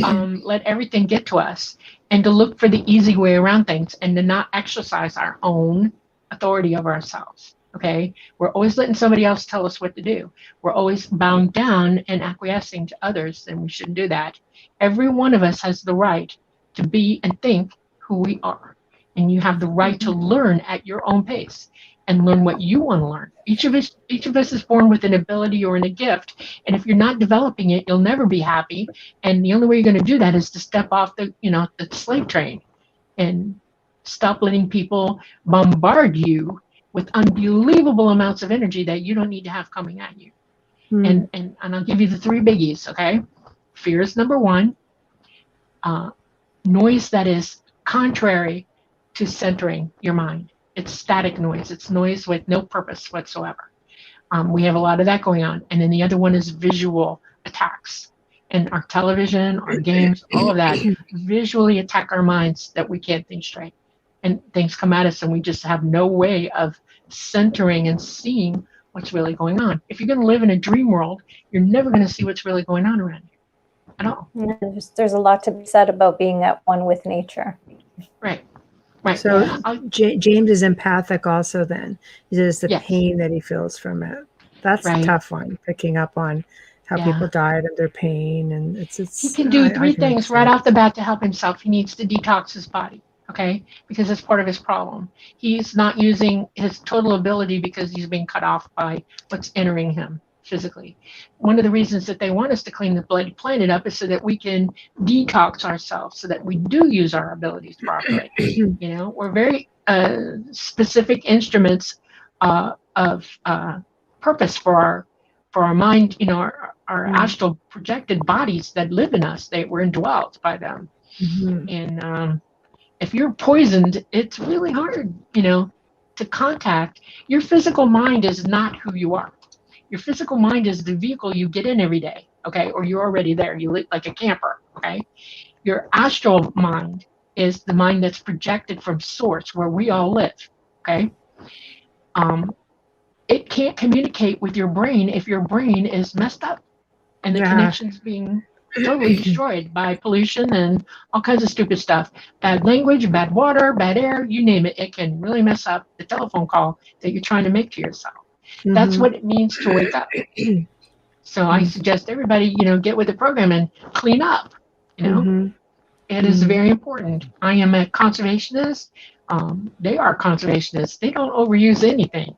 let everything get to us and to look for the easy way around things and to not exercise our own authority over ourselves. Okay. We're always letting somebody else tell us what to do. We're always bound down and acquiescing to others, and we shouldn't do that. Every one of us has the right to be and think who we are. And you have the right to learn at your own pace and learn what you want to learn. Each of us is born with an ability or a gift. And if you're not developing it, you'll never be happy. And the only way you're going to do that is to step off the slave train and stop letting people bombard you with unbelievable amounts of energy that you don't need to have coming at you. And I'll give you the 3 biggies, okay? Fear is number 1. Noise that is contrary to centering your mind. It's static noise. It's noise with no purpose whatsoever. We have a lot of that going on. And then the other one is visual attacks. And our television, our games, all of that visually attack our minds that we can't think straight. And things come at us and we just have no way of centering and seeing what's really going on. If you're going to live in a dream world, you're never going to see what's really going on around you at all. There's a lot to be said about being at one with nature. Right. So James is empathic also then. It is the pain that he feels from it. That's a tough one, picking up on how people died of their pain. And it's he can do 3 things right off the bat to help himself. He needs to detox his body, okay? Because it's part of his problem. He's not using his total ability because he's being cut off by what's entering him physically. One of the reasons that they want us to clean the bloody planet up is so that we can detox ourselves, so that we do use our abilities properly. We're very specific instruments of purpose for our mind. Our astral projected bodies that live in us. We're indwelt by them. And if you're poisoned, it's really hard, to contact. Your physical mind is not who you are. Your physical mind is the vehicle you get in every day, okay? Or you're already there. You live like a camper, okay? Your astral mind is the mind that's projected from source, where we all live, okay? It can't communicate with your brain if your brain is messed up and the connection's being totally destroyed by pollution and all kinds of stupid stuff. Bad language, bad water, bad air, you name it. It can really mess up the telephone call that you're trying to make to yourself. That's what it means to wake up. So I suggest everybody, get with the program and clean up. It is very important. I am a conservationist. They are conservationists. They don't overuse anything.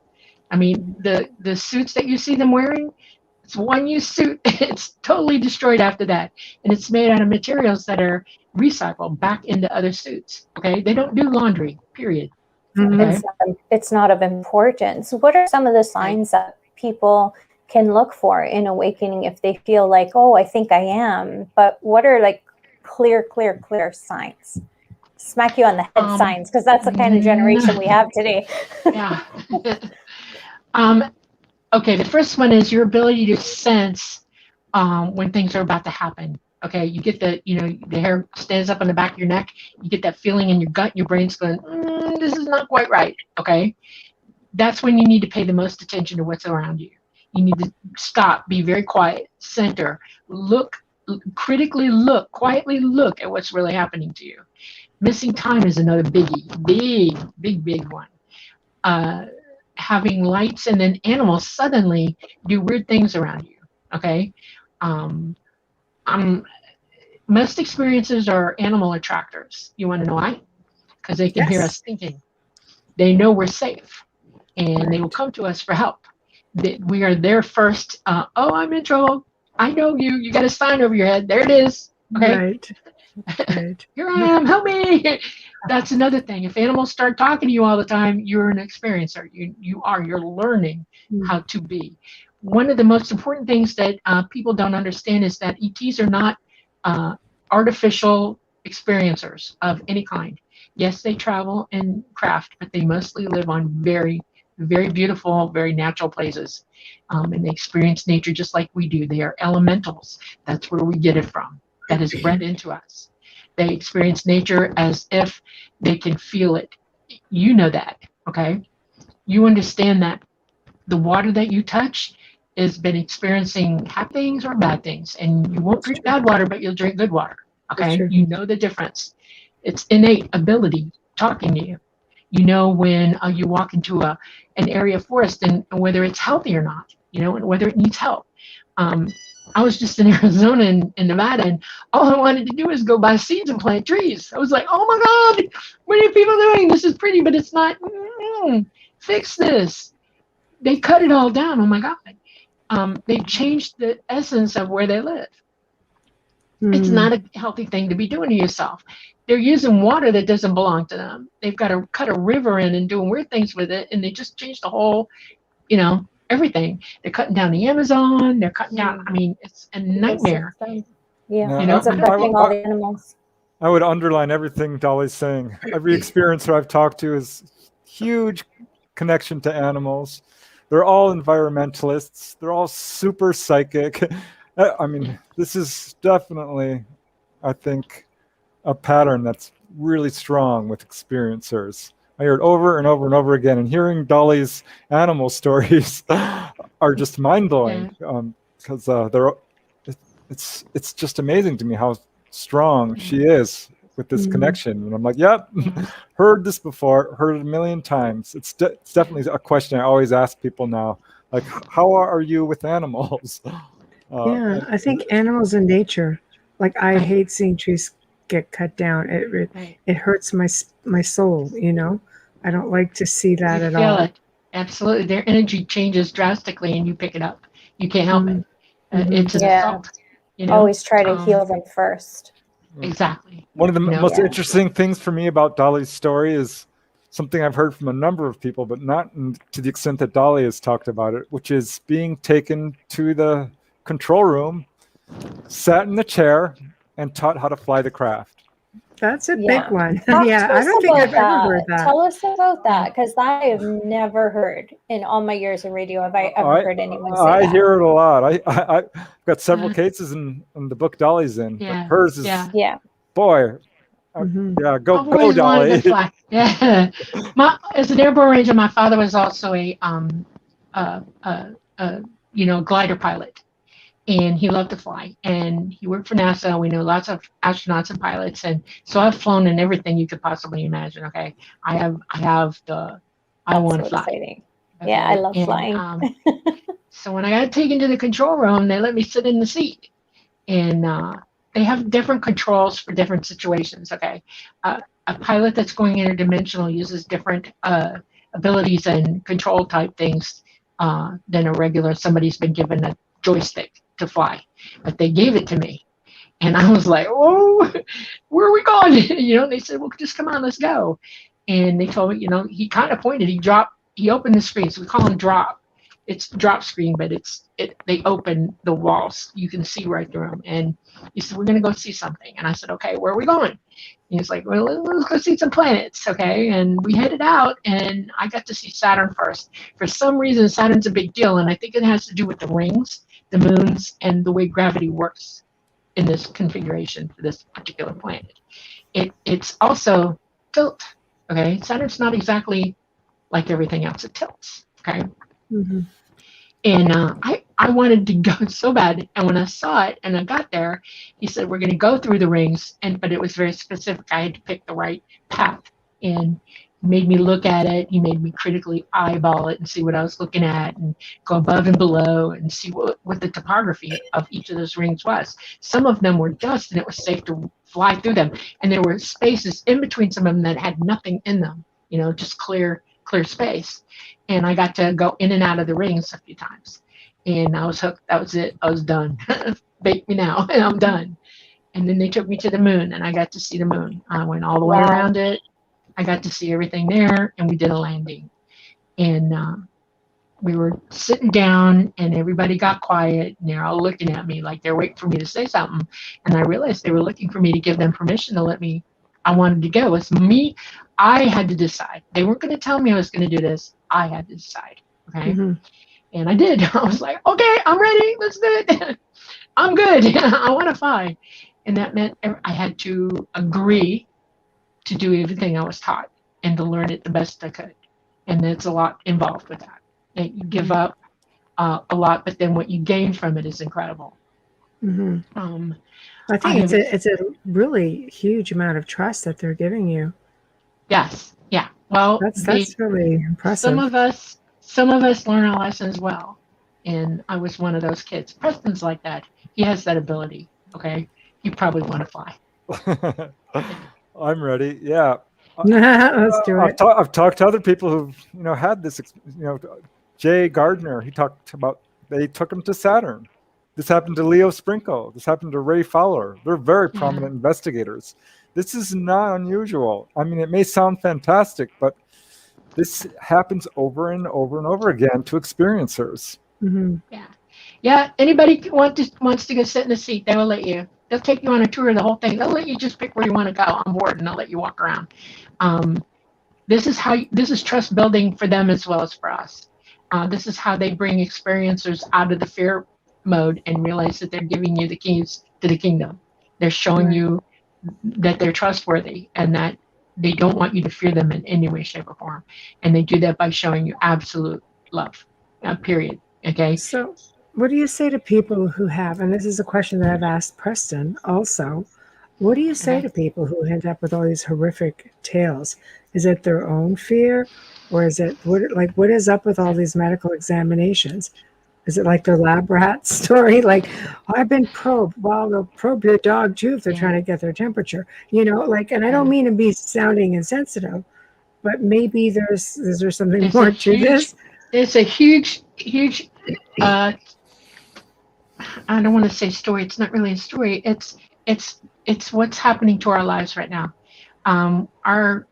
I mean, the suits that you see them wearing, it's one-use suit. It's totally destroyed after that. And it's made out of materials that are recycled back into other suits. Okay? They don't do laundry, period. Okay? It's not of importance. What are some of the signs that people can look for in awakening if they feel like, oh, I think I am? But what are like clear signs? Smack you on the head signs, because that's the kind of generation we have today. Okay, the first one is your ability to sense when things are about to happen. Okay, you get the hair stands up on the back of your neck. You get that feeling in your gut. Your brain's going, this is not quite right. Okay, that's when you need to pay the most attention to what's around you. You need to stop, be very quiet, center, look, critically look, quietly look at what's really happening to you. Missing time is another biggie, big one. having lights, and then animals suddenly do weird things around you. Okay. Most experiences are animal attractors. You want to know why? Because they can hear us thinking. They know we're safe, and they will come to us for help. We are their first. Oh, I'm in trouble. I know you. You got a sign over your head. There it is. Okay. Right. Here I am. Help me. That's another thing. If animals start talking to you all the time, you're an experiencer. You're learning how to be. One of the most important things that people don't understand is that ETs are not artificial experiencers of any kind. Yes, they travel in craft, but they mostly live on very, very beautiful, very natural places. And they experience nature just like we do. They are elementals. That's where we get it from. That is bred into us. They experience nature as if they can feel it. You know that, okay? You understand that the water that you touch has been experiencing happy things or bad things. And you won't drink bad water, but you'll drink good water, okay? You know the difference. It's innate ability talking to you. You know when you walk into an area of forest and whether it's healthy or not, and whether it needs help. I was just in Arizona and Nevada, and all I wanted to do is go buy seeds and plant trees. I was like, oh my God, what are people doing? This is pretty, but it's not. Fix this. They cut it all down. Oh my God. They changed the essence of where they live. It's not a healthy thing to be doing to yourself. They're using water that doesn't belong to them. They've got to cut a river in and doing weird things with it, and they just changed the whole, everything. They're cutting down the Amazon. They're cutting down. I mean, it's a nightmare. It's affecting all the animals. I would underline everything Dolly's saying. Every experiencer I've talked to is huge connection to animals. They're all environmentalists. They're all super psychic. I mean, this is definitely, I think, a pattern that's really strong with experiencers. I hear it over and over and over again, and hearing Dolly's animal stories are just mind-blowing because it's just amazing to me how strong she is with this connection. And I'm like, yep, heard this before, heard it a million times. It's definitely a question I always ask people now, like, how are you with animals? I think animals in nature, like I hate seeing trees get cut down. It hurts my soul, I don't like to see that at all. It. Absolutely. Their energy changes drastically and you pick it up. You can't help it. It's an assault. Always try to heal them first. Exactly. One of the most interesting things for me about Dolly's story is something I've heard from a number of people, but not to the extent that Dolly has talked about it, which is being taken to the control room, sat in the chair, and taught how to fly the craft. That's a big one. I don't think I've ever heard that. Tell us about that, because I have never heard in all my years of radio have I ever heard anyone say that. I hear it a lot. I've got several cases in the book Dolly's in, but hers is boy. Go Dolly. As an Airborne Ranger, my father was also a glider pilot. And he loved to fly, and he worked for NASA. We know lots of astronauts and pilots, and so I've flown in everything you could possibly imagine. Okay, I want to fly. Exciting. Okay? I love flying. So when I got taken to the control room, they let me sit in the seat, and they have different controls for different situations. Okay, a pilot that's going interdimensional uses different abilities and control type things than a regular. Somebody's been given a joystick to fly, but they gave it to me, and I was like, "Oh, where are we going?" They said, "Well, just come on, let's go." And they told me, he kind of pointed. He opened the screen, so we call them drop. It's drop screen, but they open the walls. You can see right through them. And he said, "We're going to go see something." And I said, "Okay, where are we going?" And he's like, "Well, let's go see some planets." Okay. And we headed out, and I got to see Saturn first. For some reason, Saturn's a big deal. And I think it has to do with the rings, the moons, and the way gravity works in this configuration for this particular planet. It's also tilt. Okay. Saturn's not exactly like everything else. It tilts. Okay. And I wanted to go so bad. And when I saw it and I got there, he said, "We're going to go through the rings." But it was very specific. I had to pick the right path. And made me look at it. He made me critically eyeball it and see what I was looking at, and go above and below and see what the topography of each of those rings was. Some of them were dust and it was safe to fly through them. And there were spaces in between some of them that had nothing in them, just clear space. And I got to go in and out of the rings a few times. And I was hooked. That was it. I was done. Bake me now, and I'm done. And then they took me to the moon, and I got to see the moon. I went all the way around it. I got to see everything there, and we did a landing. And we were sitting down, and everybody got quiet, and they're all looking at me like they're waiting for me to say something. And I realized they were looking for me to give them permission to let me. I wanted to go. It's me. I had to decide. They weren't going to tell me I was going to do this. I had to decide. Okay. Mm-hmm. And I did. I was like, okay, I'm ready. Let's do it. I'm good. I want to fly. And that meant I had to agree to do everything I was taught and to learn it the best I could. And there's a lot involved with that. And you give up a lot, but then what you gain from it is incredible. Mm-hmm. I think it's a really huge amount of trust that they're giving you. Yes. Yeah. Well, that's really impressive. Some of us learn our lessons well. And I was one of those kids. Preston's like that. He has that ability. Okay. You probably want to fly. I'm ready. Yeah. Let's do it. I've talked to other people who've had this. Jay Gardner. He talked about they took him to Saturn. This happened to Leo Sprinkle. This happened to Ray Fowler. They're very prominent investigators. This is not unusual. I mean, it may sound fantastic, but this happens over and over and over again to experiencers. Mm-hmm. Yeah. Anybody wants to go sit in a seat, they will let you. They'll take you on a tour of the whole thing. They'll let you just pick where you want to go on board, and they'll let you walk around. This is trust building for them as well as for us. This is how they bring experiencers out of the fear mode and realize that they're giving you the keys to the kingdom. They're showing you that they're trustworthy and that they don't want you to fear them in any way, shape, or form. And they do that by showing you absolute love, period. Okay. So what do you say to people who have, and this is a question that I've asked Preston also, what do you say to people who end up with all these horrific tales? Is it their own fear, or is it what is up with all these medical examinations? Is it like their lab rat story? Like, I've been probed. Well, they'll probe your dog too if they're trying to get their temperature. And I don't mean to be sounding insensitive, but maybe there's something more to this. It's a huge I don't want to say story. It's not really a story. It's what's happening to our lives right now. Our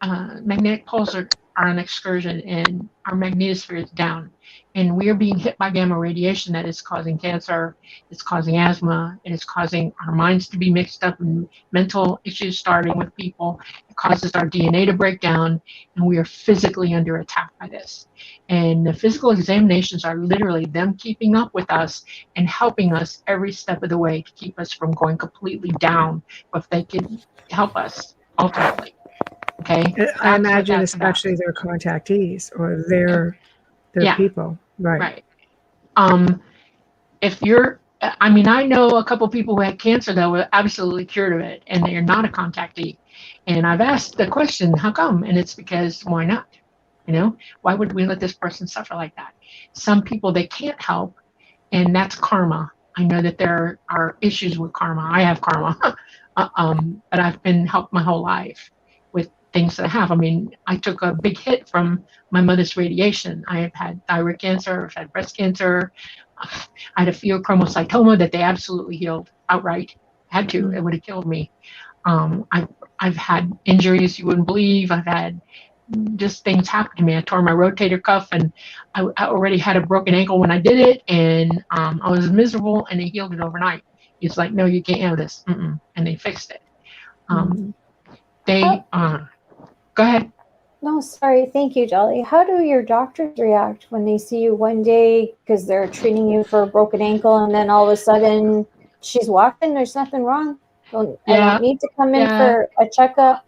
magnetic poles are on excursion, and our magnetosphere is down, and we are being hit by gamma radiation that is causing cancer. It's causing asthma. It is causing our minds to be mixed up and mental issues starting with people. It causes our DNA to break down, and we are physically under attack by this. And the physical examinations are literally them keeping up with us and helping us every step of the way to keep us from going completely down, but if they can help us ultimately. Okay. I imagine especially their contactees or their people. Right. If you're, I know a couple people who had cancer that were absolutely cured of it, and they're not a contactee. And I've asked the question, how come? And it's because why not? Why would we let this person suffer like that? Some people they can't help, and that's karma. I know that there are issues with karma. I have karma, but I've been helped my whole life with things that I have. I took a big hit from my mother's radiation. I have had thyroid cancer, I've had breast cancer. I had a pheochromocytoma that they absolutely healed outright. Had to, it would have killed me. I've had injuries you wouldn't believe. I've had just things happen to me. I tore my rotator cuff, and I already had a broken ankle when I did it, and I was miserable, and they healed it overnight. It's like, no, you can't have this. And they fixed it. Go ahead. No, sorry. Thank you, Dolly. How do your doctors react when they see you one day because they're treating you for a broken ankle, and then all of a sudden she's walking, there's nothing wrong? I don't need to come in for a checkup.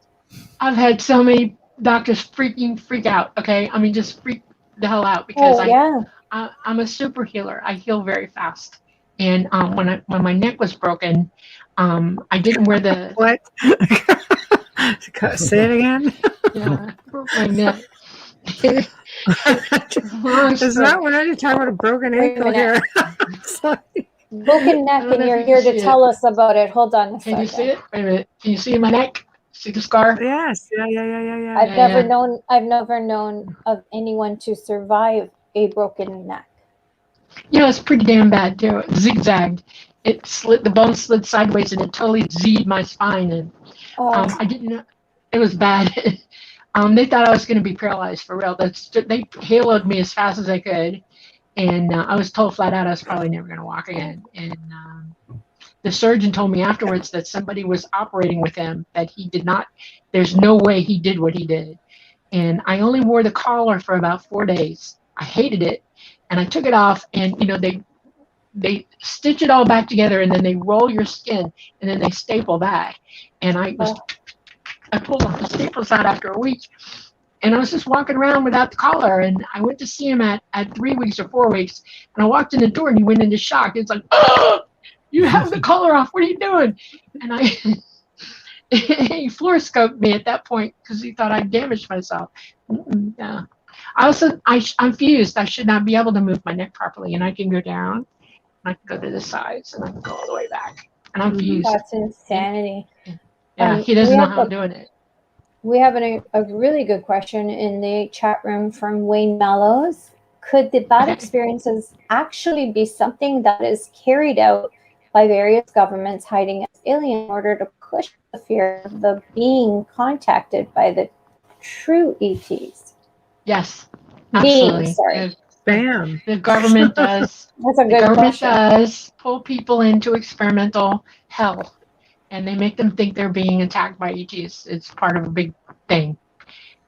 I've had so many doctors freak out. Okay. Just freak the hell out because I'm a super healer. I heal very fast. And when my neck was broken, I didn't wear the what? Say it again. Yeah, I broke my neck. It's not when I'm talking about a broken ankle here. Broken neck, and you're here to tell us about it. Hold on a second. Can you see it? Wait a minute. Can you see my neck? See the scar? Yes. Yeah. I've never known of anyone to survive a broken neck. It's pretty damn bad too. It zigzagged. It slid. The bone slid sideways, and it totally Z'd my spine. And I didn't know. It was bad. They thought I was going to be paralyzed for real. They haloed me as fast as they could, and I was told flat out I was probably never going to walk again. And the surgeon told me afterwards that somebody was operating with him, that he did not. There's no way he did what he did. And I only wore the collar for about 4 days. I hated it, and I took it off. And they stitch it all back together, and then they roll your skin, and then they staple that. And I pulled off the staples out after a week, and I was just walking around without the collar. And I went to see him at 3 weeks or 4 weeks, and I walked in the door, and he went into shock. It's like, oh, you have the collar off. What are you doing? And he floor scoped me at that point because he thought I damaged myself. Yeah. I'm fused. I should not be able to move my neck properly, and I can go down, and I can go to the sides, and I can go all the way back. And I'm fused. That's insanity. Yeah, he doesn't know how I'm doing it. We have a really good question in the chat room from Wayne Mellows. Could the bad experiences actually be something that is carried out by various governments hiding as alien in order to push the fear of the being contacted by the true ETs? Yes, absolutely. Being, sorry. Bam. The government does. That's a good government question. does pull people into experimental hell, and they make them think they're being attacked by ETs. It's part of a big thing.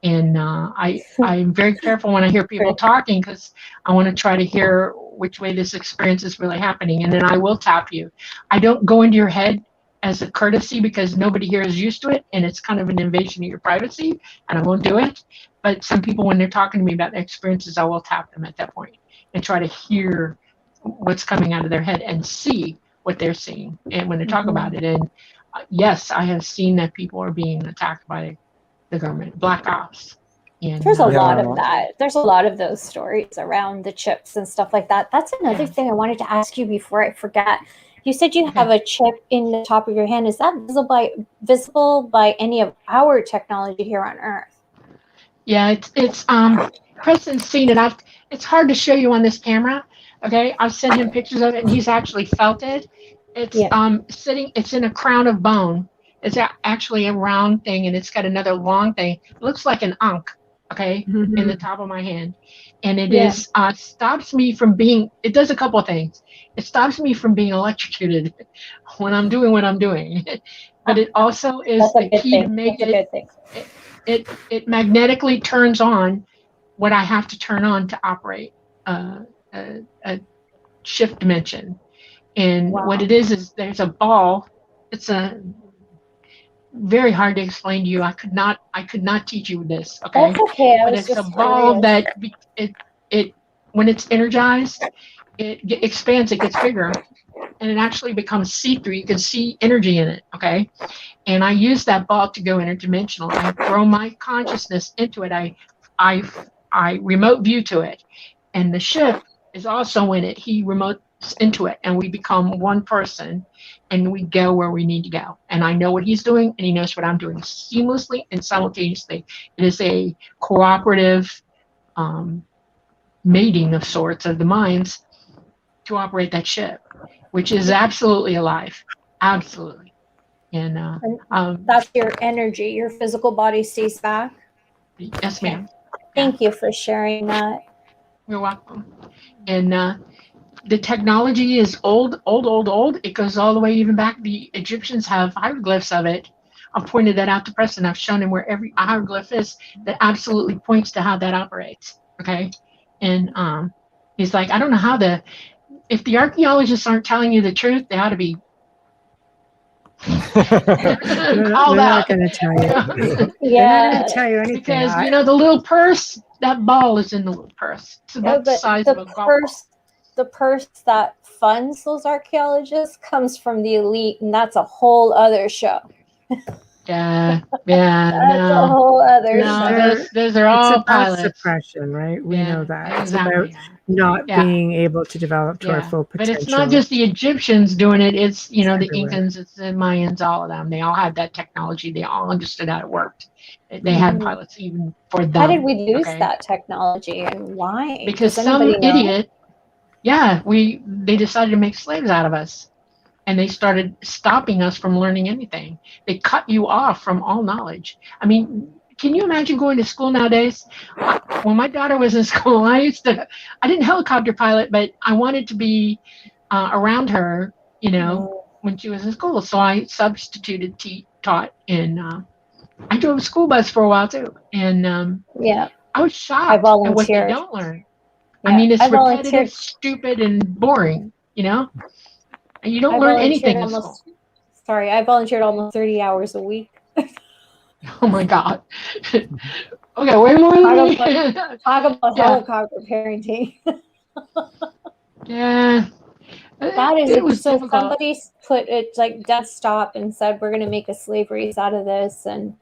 And I'm very careful when I hear people talking, because I want to try to hear which way this experience is really happening. And then I will tap you. I don't go into your head as a courtesy, because nobody here is used to it, and it's kind of an invasion of your privacy, and I won't do it. But some people, when they're talking to me about their experiences, I will tap them at that point and try to hear what's coming out of their head and see what they're seeing, and when they talk about it. And yes, I have seen that people are being attacked by the government, black ops. And there's a lot of that. There's a lot of those stories around the chips and stuff like that. That's another thing I wanted to ask you before I forget. You said you have a chip in the top of your hand. Is that visible by any of our technology here on Earth? Yeah, it's Preston's seen it. It's hard to show you on this camera. Okay, I've sent him pictures of it, and he's actually felt it. It's sitting. It's in a crown of bone. It's actually a round thing, and it's got another long thing. It looks like an ankh, okay, in the top of my hand. And it is stops me from being, it does a couple of things. It stops me from being electrocuted when I'm doing what I'm doing. But it also is the key to make it magnetically turns on what I have to turn on to operate a shift dimension. And what it is there's a ball. It's a very hard to explain to you. I could not teach you this. Okay. That's okay. But it's a ball that it when it's energized, it expands. It gets bigger, and it actually becomes see-through. You can see energy in it. Okay. And I use that ball to go interdimensional. I throw my consciousness into it. I remote view to it, and the ship is also in it. He remotes into it, and we become one person, and we go where we need to go. And I know what he's doing, and he knows what I'm doing, seamlessly and simultaneously. It is a cooperative mating of sorts of the minds to operate that ship, which is absolutely alive, absolutely. And that's your energy. Your physical body stays back. Yes, ma'am. Thank you for sharing that. You're welcome. And the technology is old. It goes all the way even back. The Egyptians have hieroglyphs of it. I've pointed that out to Preston. I've shown him where every hieroglyph is that absolutely points to how that operates. Okay. And he's like, I don't know how if the archaeologists aren't telling you the truth, they ought to be they're not going to tell you. They're not going to tell you anything. Because the little purse, that ball is in the little purse. It's about the size of a golf ball. The purse that funds those archaeologists comes from the elite, and that's a whole other show. Yeah, That's a whole other show. those are It's all about pilots. suppression, right? We know that. It's exactly. about not Yeah. being able to develop to our full But potential. it's not just the Egyptians doing it. It's, the everywhere. Incans, it's the Mayans, all of them. They all had that technology. They all understood how it worked. They had pilots even for them. How did we lose that technology and why? Because Does some anybody know? idiot, they decided to make slaves out of us. And they started stopping us from learning anything. They cut you off from all knowledge. I mean, can you imagine going to school nowadays? When my daughter was in school, I didn't helicopter pilot, but I wanted to be around her, when she was in school. So I substituted taught in, I drove a school bus for a while too. And I was shocked at what they don't learn. Yeah. I mean, it's repetitive, stupid, and boring, And you don't learn anything in school. Sorry, I volunteered almost 30 hours a week. Oh my God. Okay, way more than me. Talk about helicopter parenting. Yeah. That is it was so difficult. Somebody put it like dead stop and said we're going to make a slave race out of this, and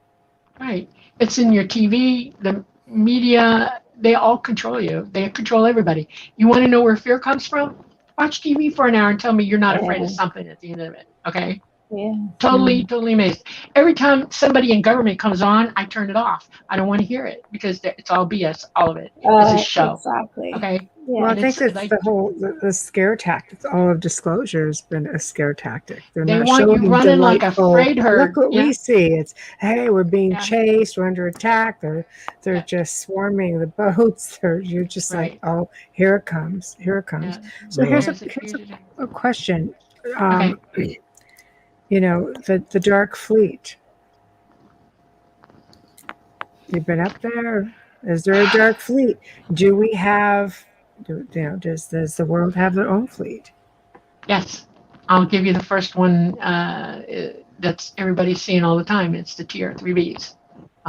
right. It's in your TV, the media, they all control you. They control everybody. You want to know where fear comes from? Watch TV for an hour and tell me you're not afraid of something at the end of it. Okay? Yeah. Totally amazed. Every time somebody in government comes on, I turn it off. I don't want to hear it because it's all BS. All of it. It's a show. Exactly. Okay. Yeah. Well, I think that's like, the scare tactic. All of disclosure has been a scare tactic. They want you running like a afraid herd. Look what we see. It's, hey, we're being chased. We're under attack. They're just swarming the boats. You're just like, oh, here it comes. Here it comes. Yeah. So here's a question. The Dark Fleet. You've been up there. Is there a Dark Fleet? Do we have? Does the world have their own fleet? Yes, I'll give you the first one. That's everybody's seeing all the time. It's the TR-3Bs.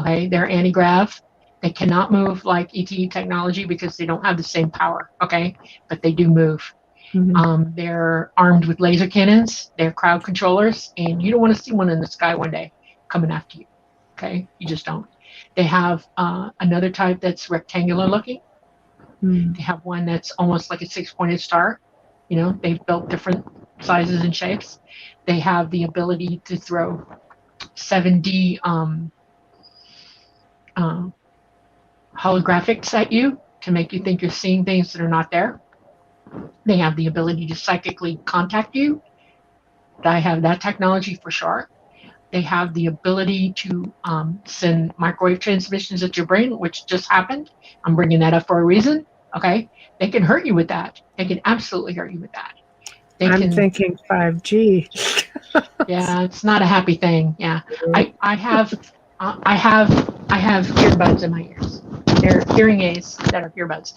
Okay, they're anti-grav. They cannot move like ET technology because they don't have the same power. Okay, but they do move. Mm-hmm. They're armed with laser cannons. They're crowd controllers, and you don't want to see one in the sky one day coming after you. Okay, you just don't. They have another type that's rectangular looking. Mm. They have one that's almost like a 6-pointed star. They've built different sizes and shapes. They have the ability to throw 7D holographics at you to make you think you're seeing things that are not there. They have the ability to psychically contact you. I have that technology for sure. They have the ability to send microwave transmissions at your brain, which just happened. I'm bringing that up for a reason. Okay, they can hurt you with that. They can absolutely hurt you with that. I'm thinking 5G. Yeah, it's not a happy thing. Yeah, I have earbuds in my ears. They're hearing aids that are earbuds.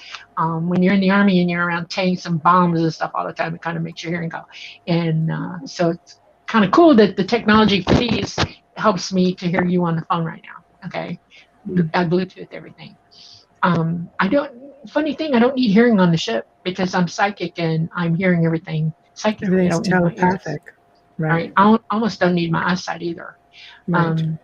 When you're in the Army and you're around tanks and bombs and stuff all the time, it kind of makes your hearing go. And so it's kind of cool that the technology for these helps me to hear you on the phone right now. Okay, I Bluetooth everything. Funny thing, I don't need hearing on the ship because I'm psychic and I'm hearing everything psychically. Everything's telepathic. Right. I almost don't need my eyesight either. Right.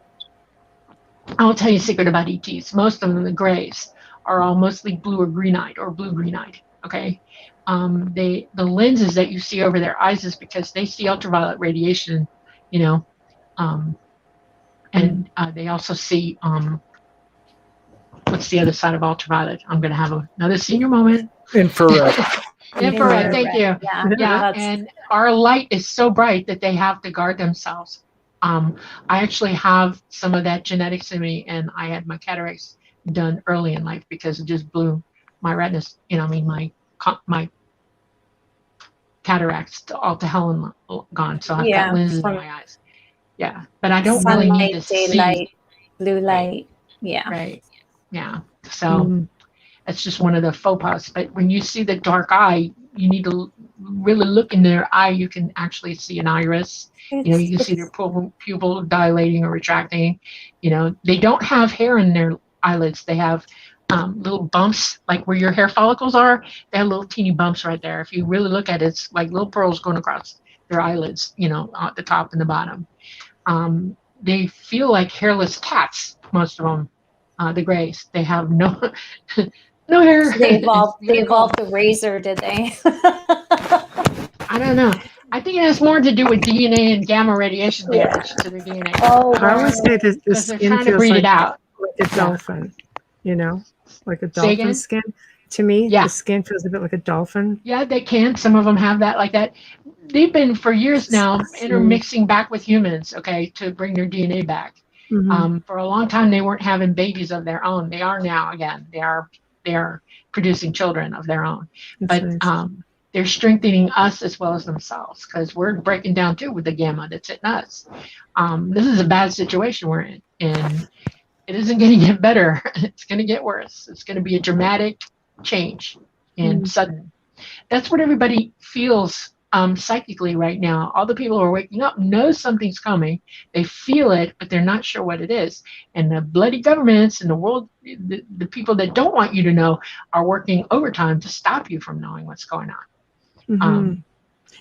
I'll tell you a secret about ETs. Most of them, the grays, are all mostly blue or green-eyed or blue-green-eyed. Okay. The lenses that you see over their eyes is because they see ultraviolet radiation, and they also see what's the other side of ultraviolet? I'm going to have another senior moment. Infrared. Infrared. Thank you. Yeah. And our light is so bright that they have to guard themselves. I actually have some of that genetics in me, and I had my cataracts done early in life because it just blew my retinas. My cataracts all to hell and gone. So I've got lenses in my eyes. Yeah, but I don't really need to see daylight, blue light. Right. Right. Yeah. So that's just one of the faux pas. But when you see the dark eye, you need to really look in their eye. You can actually see an iris. You can see their pupil dilating or retracting. They don't have hair in their eyelids. They have little bumps, like where your hair follicles are. They have little teeny bumps right there. If you really look at it, it's like little pearls going across their eyelids, at the top and the bottom. they feel like hairless cats. Most of them, the grays, they have no no hair. So they evolved. It's They really cool. evolved the razor, did they? I don't know. I think it has more to do with DNA and gamma radiation damage to their DNA. Oh, I would say that the Because they're skin trying to feels breed like it out. a dolphin, you know, like a Say dolphin again? skin. To me, Yeah. the skin feels a bit like a dolphin. Yeah, they can. Some of them have that like that. They've been for years now intermixing back with humans, okay, to bring their DNA back. For a long time, they weren't having babies of their own. They are now again. They are producing children of their own. That's But nice. they're strengthening us as well as themselves because we're breaking down too with the gamma that's hitting us. This is a bad situation we're in, and it isn't going to get better. It's going to get worse. It's going to be a dramatic change and sudden. That's what everybody feels psychically right now. All the people who are waking up know something's coming. They feel it, but they're not sure what it is. And the bloody governments and the world, the people that don't want you to know, are working overtime to stop you from knowing what's going on.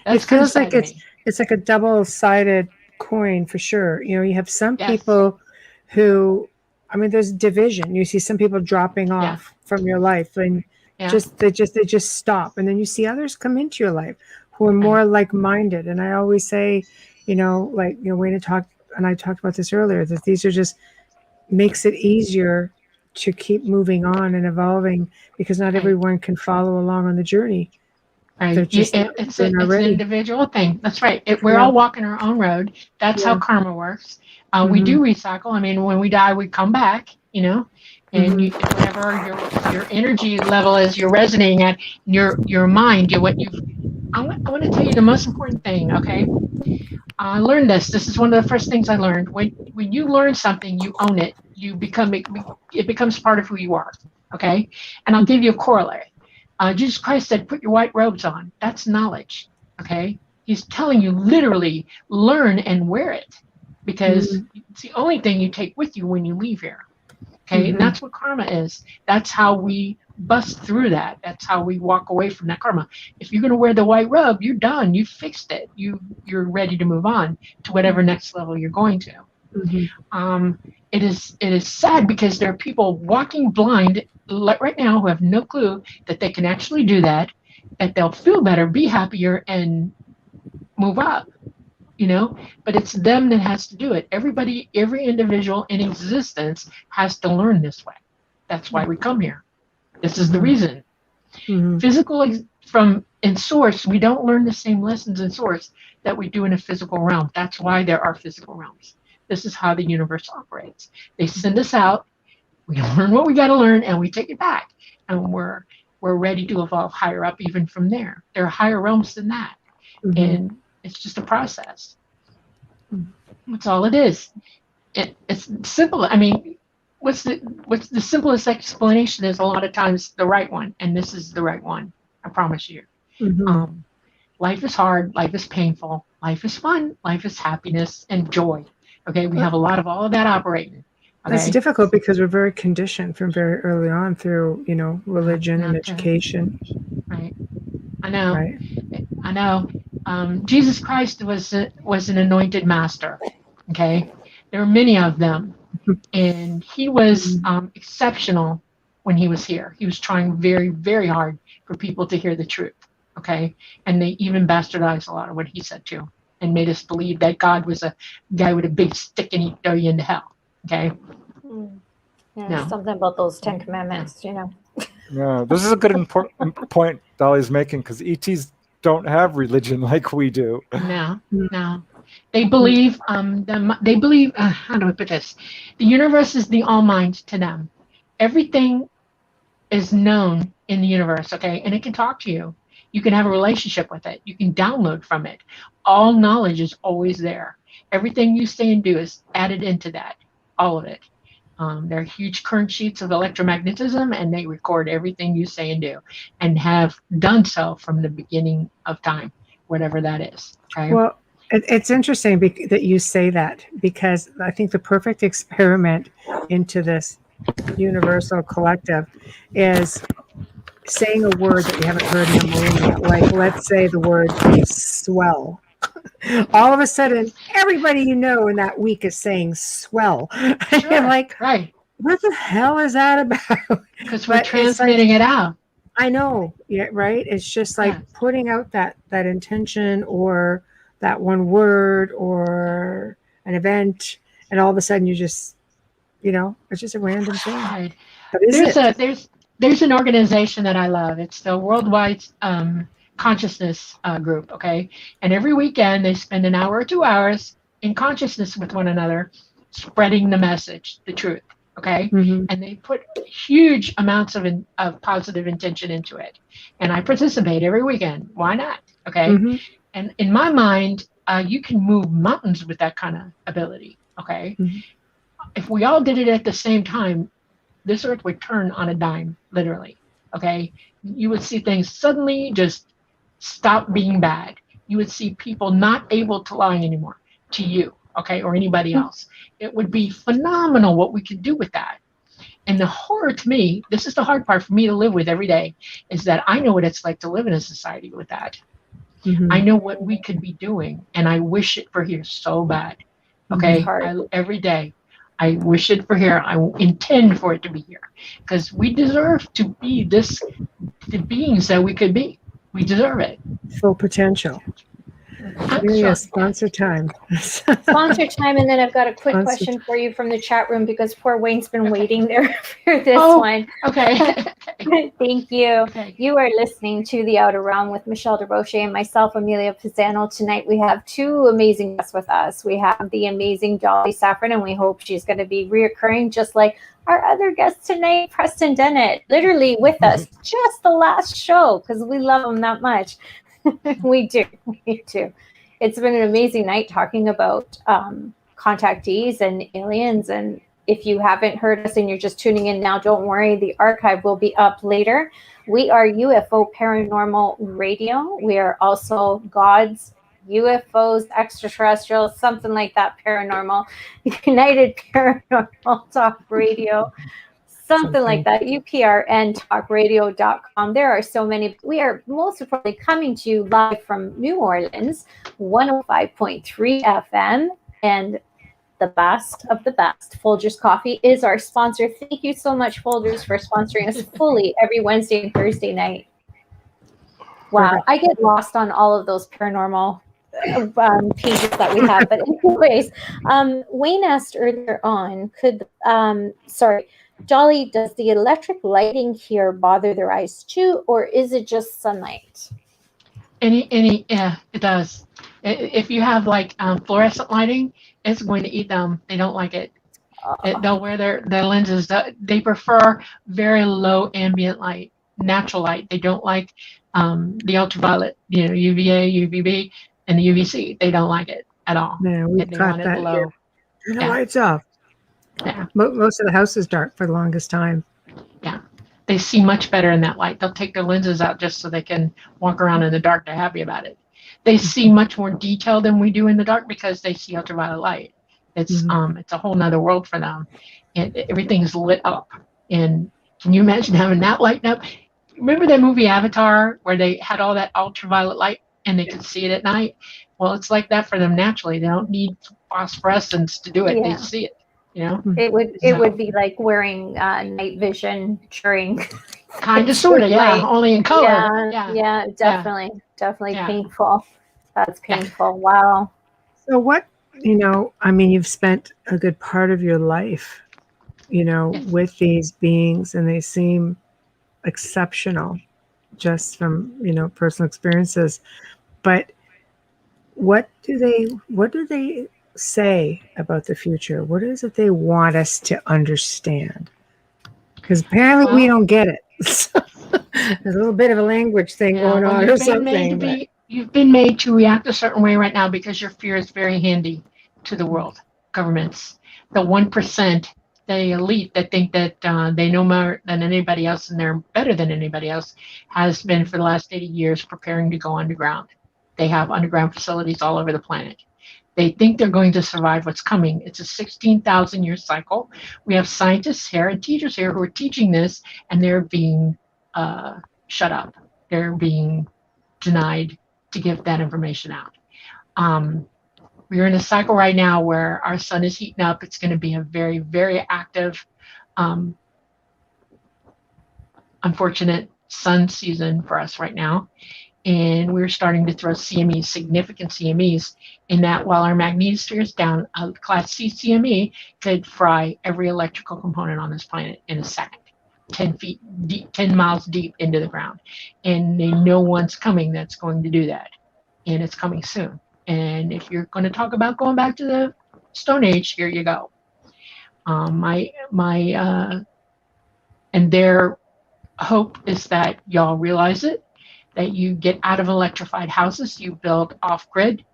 It feels like it's like a double-sided coin for sure. You know, you have some people who, I mean, there's division. You see some people dropping off from your life, and they just stop, and then you see others come into your life who are more like-minded. And I always say, you know, like, you know, Wayne talked, and I talked about this earlier, that these are just makes it easier to keep moving on and evolving, because not everyone can follow along on the journey. Right. It's an individual thing. That's right. We're all walking our own road. That's how karma works. We do recycle. I mean, when we die, we come back, you know, and whatever your energy level is, you're resonating at your mind. I want to tell you the most important thing. Okay. I learned this. This is one of the first things I learned. When you learn something, you own it. It becomes part of who you are. Okay. And I'll give you a corollary. Jesus Christ said, put your white robes on. That's knowledge, okay? He's telling you literally learn and wear it, because it's the only thing you take with you when you leave here, okay? And that's what karma is. That's how we bust through that. That's how we walk away from that karma. If you're going to wear the white robe, you're done. You fixed it. You're ready to move on to whatever next level you're going to. It is sad because there are people walking blind right now who have no clue that they can actually do that they'll feel better, be happier, and move up, you know, but it's them that has to do it. Every individual in existence has to learn this way. That's why we come here. This is the reason. Physical in source, we don't learn the same lessons in source that we do in a physical realm. That's why there are physical realms. This is how the universe operates. They send us out, we learn what we got to learn, and we take it back. And we're ready to evolve higher up even from there. There are higher realms than that. And it's just a process. That's all it is. It's simple. I mean, what's the simplest explanation is a lot of times the right one. And this is the right one. I promise you. Life is hard. Life is painful. Life is fun. Life is happiness and joy. Okay, we have a lot of all of that operating. Okay? That's difficult because we're very conditioned from very early on through, you know, religion and education. Right. I know. Right. I know. Jesus Christ was an anointed master. Okay, there were many of them, and he was exceptional when he was here. He was trying very, very hard for people to hear the truth. Okay, and they even bastardized a lot of what he said too, and made us believe that God was a guy with a big stick and he'd throw you into hell. Okay. Something about those 10 commandments, you know. Yeah, this is a good important point Dolly's making, because ETs don't have religion like we do. No. They believe. They believe. How do I put this? The universe is the all mind to them. Everything is known in the universe. Okay, and it can talk to you. You can have a relationship with it. You can download from it. All knowledge is always there. Everything you say and do is added into that. All of it. They're huge current sheets of electromagnetism, and they record everything you say and do, and have done so from the beginning of time, whatever that is. Okay? Well, it's interesting that you say that, because I think the perfect experiment into this universal collective is saying a word that you haven't heard in a millennia. Like, let's say the word swell. all of a sudden, everybody you know in that week is saying swell. Sure, And like, right. What the hell is that about? Because we're transmitting it out. I know, yeah, right? It's just like putting out that intention or that one word or an event, and all of a sudden you just, it's just a random thing. Right. But there's an organization that I love. It's the Worldwide Consciousness Group, okay? And every weekend they spend an hour or 2 hours in consciousness with one another, spreading the message, the truth. Okay, and they put huge amounts of positive intention into it, and I participate every weekend. Why not? Okay, and in my mind, you can move mountains with that kind of ability. Okay, if we all did it at the same time, this earth would turn on a dime, literally. Okay, you would see things suddenly just stop being bad. You would see people not able to lie anymore to you. Okay, or anybody else. It would be phenomenal what we could do with that. And the horror to me, this is the hard part for me to live with every day, is that I know what it's like to live in a society with that. I know what we could be doing, and I wish it for here so bad. Okay, every day, I wish it for here. I intend for it to be here, because we deserve to be the beings that we could be. We deserve it. Full potential. Yeah, sponsor time. Sponsor time, and then I've got a quick question for you from the chat room, because poor Wayne's been waiting there for this one. Okay. Thank you. Okay. You are listening to The Outer Realm with Michelle DeRoche and myself, Amelia Pisano. Tonight we have two amazing guests with us. We have the amazing Dolly Safran, and we hope she's going to be reoccurring just like our other guest tonight, Preston Dennett, literally with us just the last show, because we love him that much. We do. It's been an amazing night talking about contactees and aliens. And if you haven't heard us and you're just tuning in now, don't worry. The archive will be up later. We are UFO Paranormal Radio. We are also God's UFOs, extraterrestrials, something like that, paranormal, United Paranormal Talk Radio. Something like that, uprntalkradio.com. There are so many. We are most importantly coming to you live from New Orleans, 105.3 FM, and the best of the best. Folgers Coffee is our sponsor. Thank you so much, Folgers, for sponsoring us fully every Wednesday and Thursday night. Wow, I get lost on all of those paranormal pages that we have. But anyways, Wayne asked earlier on, Dolly, does the electric lighting here bother their eyes too, or is it just sunlight? Yeah, it does. If you have like fluorescent lighting, it's going to eat them. They don't like it. They'll wear their lenses. They prefer very low ambient light, natural light. They don't like the ultraviolet, UVA, UVB, and the UVC. They don't like it at all. No, we got that low. Turn the lights off. Yeah. Most of the house is dark for the longest time. Yeah. They see much better in that light. They'll take their lenses out just so they can walk around in the dark. They're happy about it. They see much more detail than we do in the dark because they see ultraviolet light. It's it's a whole nother world for them. And everything's lit up. And can you imagine having that light up? Remember that movie Avatar where they had all that ultraviolet light and they could see it at night? Well, it's like that for them naturally. They don't need phosphorescence to do it. Yeah. They see it. It would be like wearing night vision during kind of sort of only in color. Yeah, definitely painful. That's painful. Wow. So what you've spent a good part of your life with these beings, and they seem exceptional just from personal experiences, but what do they say about the future? What is it they want us to understand? Because apparently we don't get it. There's a little bit of a language thing going on or something. You've been made to react a certain way right now because your fear is very handy to the world governments. The 1%, the elite that think that they know more than anybody else and they're better than anybody else, has been for the last 80 years preparing to go underground. They have underground facilities all over the planet. They think they're going to survive what's coming. It's a 16,000-year cycle. We have scientists here and teachers here who are teaching this, and they're being shut up. They're being denied to give that information out. We're in a cycle right now where our sun is heating up. It's going to be a very, very active, unfortunate sun season for us right now. And we're starting to throw CMEs, significant CMEs, in that while our magnetosphere is down, a Class C CME could fry every electrical component on this planet in a second, 10 feet deep, 10 miles deep into the ground. And they know one's coming that's going to do that. And it's coming soon. And if you're going to talk about going back to the Stone Age, here you go. And their hope is that y'all realize it, that you get out of electrified houses, you build off-grid.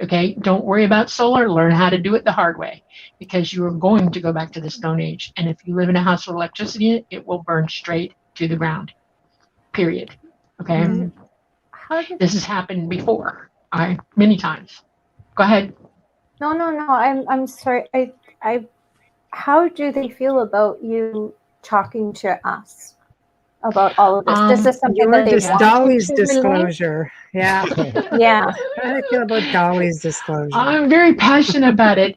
Okay, don't worry about solar, learn how to do it the hard way, because you are going to go back to the Stone Age. And if you live in a house with electricity, it will burn straight to the ground, period. Okay, this has happened before, many times. Go ahead. No. I'm sorry. How do they feel about you talking to us about all of this? This is something that they want Dolly's to disclosure. Yeah. Yeah. How do they feel about Dolly's disclosure? I'm very passionate about it.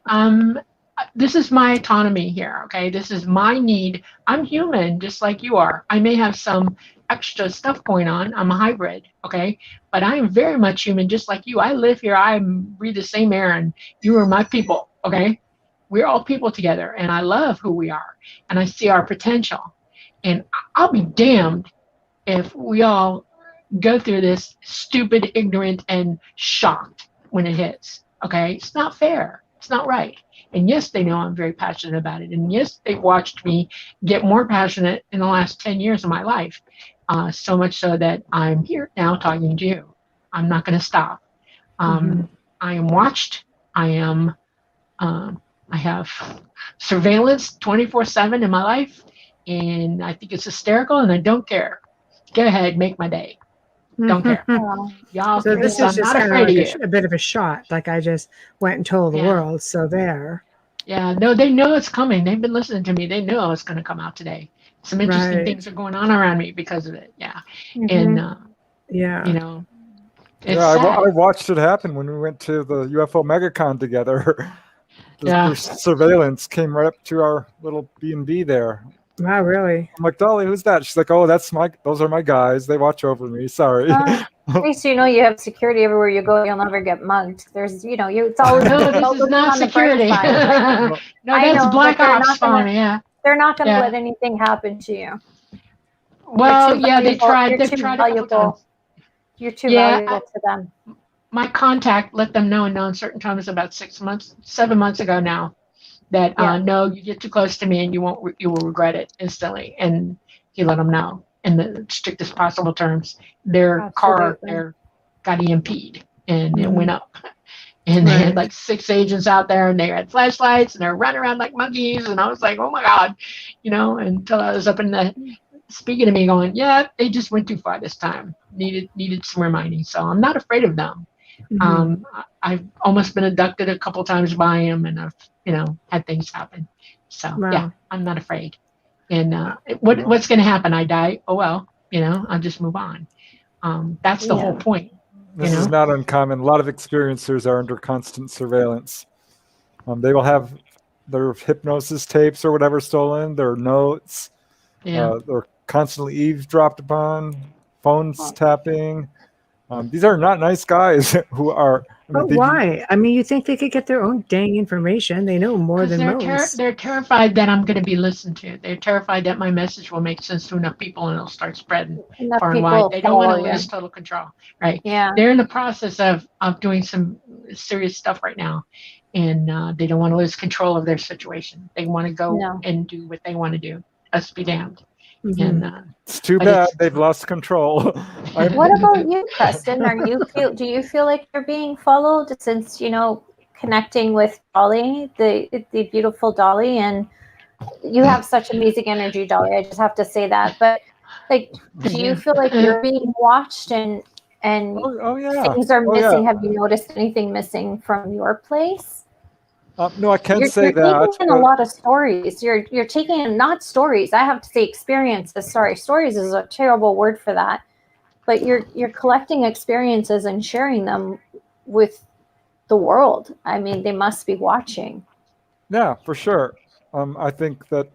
This is my autonomy here. Okay, this is my need. I'm human, just like you are. I may have some extra stuff going on. I'm a hybrid. Okay, but I am very much human, just like you. I live here. I breathe the same air, and you are my people. Okay, we're all people together, and I love who we are, and I see our potential. And I'll be damned if we all go through this stupid, ignorant, and shocked when it hits. Okay, it's not fair. It's not right. And yes, they know I'm very passionate about it. And yes, they've watched me get more passionate in the last 10 years of my life. So much so that I'm here now talking to you. I'm not going to stop. I am watched. I have surveillance 24/7 in my life. And I think it's hysterical, and I don't care. Go ahead, make my day. Don't care. Y'all, so this is just kind of like a bit of a shot. Like I just went and told the world. So there. Yeah, no, they know it's coming. They've been listening to me. They know it's going to come out today. Some interesting things are going on around me because of it. Yeah. And, you know, it's sad. I watched it happen when we went to the UFO MegaCon together. The surveillance came right up to our little B&B there. Wow, really? I'm like, Dolly, who's that? She's like, oh, those are my guys. They watch over me. Sorry. At least you know you have security everywhere you go. You'll never get mugged. There's, it's always no, this is not security. No, that's Black Ops phone. Yeah, they're not going to let anything happen to you. Well, they've tried. They've tried a couple times. You're too valuable to them. My contact let them know in certain times about 7 months ago now. That no, you get too close to me and you will regret it instantly. And he let them know in the strictest possible terms. Their car got EMP'd and it went up. And they had like 6 agents out there, and they had flashlights, and they're running around like monkeys. And I was like, oh my God, until I was up in the speaking to me going, yeah, they just went too far this time. Needed some reminding. So I'm not afraid of them. I've almost been abducted a couple times by him, and I've had things happen. So yeah, I'm not afraid. And what's going to happen? I die. Oh well, I'll just move on. That's the whole point. This is not uncommon. A lot of experiencers are under constant surveillance. They will have their hypnosis tapes or whatever stolen, their notes. They're constantly eavesdropped upon, phones tapping. These are not nice guys who are. Why? I mean, you think they could get their own dang information? They know more than most. They're terrified that I'm going to be listened to. They're terrified that my message will make sense to enough people and it'll start spreading far and wide. They don't want to lose total control, right? Yeah. They're in the process of doing some serious stuff right now, and they don't want to lose control of their situation. They want to go and do what they want to do. Us be damned. And it's too bad they've lost control. What about you, Preston? Do you feel like you're being followed since connecting with Dolly, the beautiful Dolly, and you have such amazing energy, Dolly? I just have to say that. But do you feel like you're being watched and things are missing? Have you noticed anything missing from your place? No, I can't say that. You're taking in a lot of stories. You're taking in, not stories. I have to say experiences. Sorry, stories is a terrible word for that. But you're collecting experiences and sharing them with the world. I mean, they must be watching. Yeah, for sure. I think that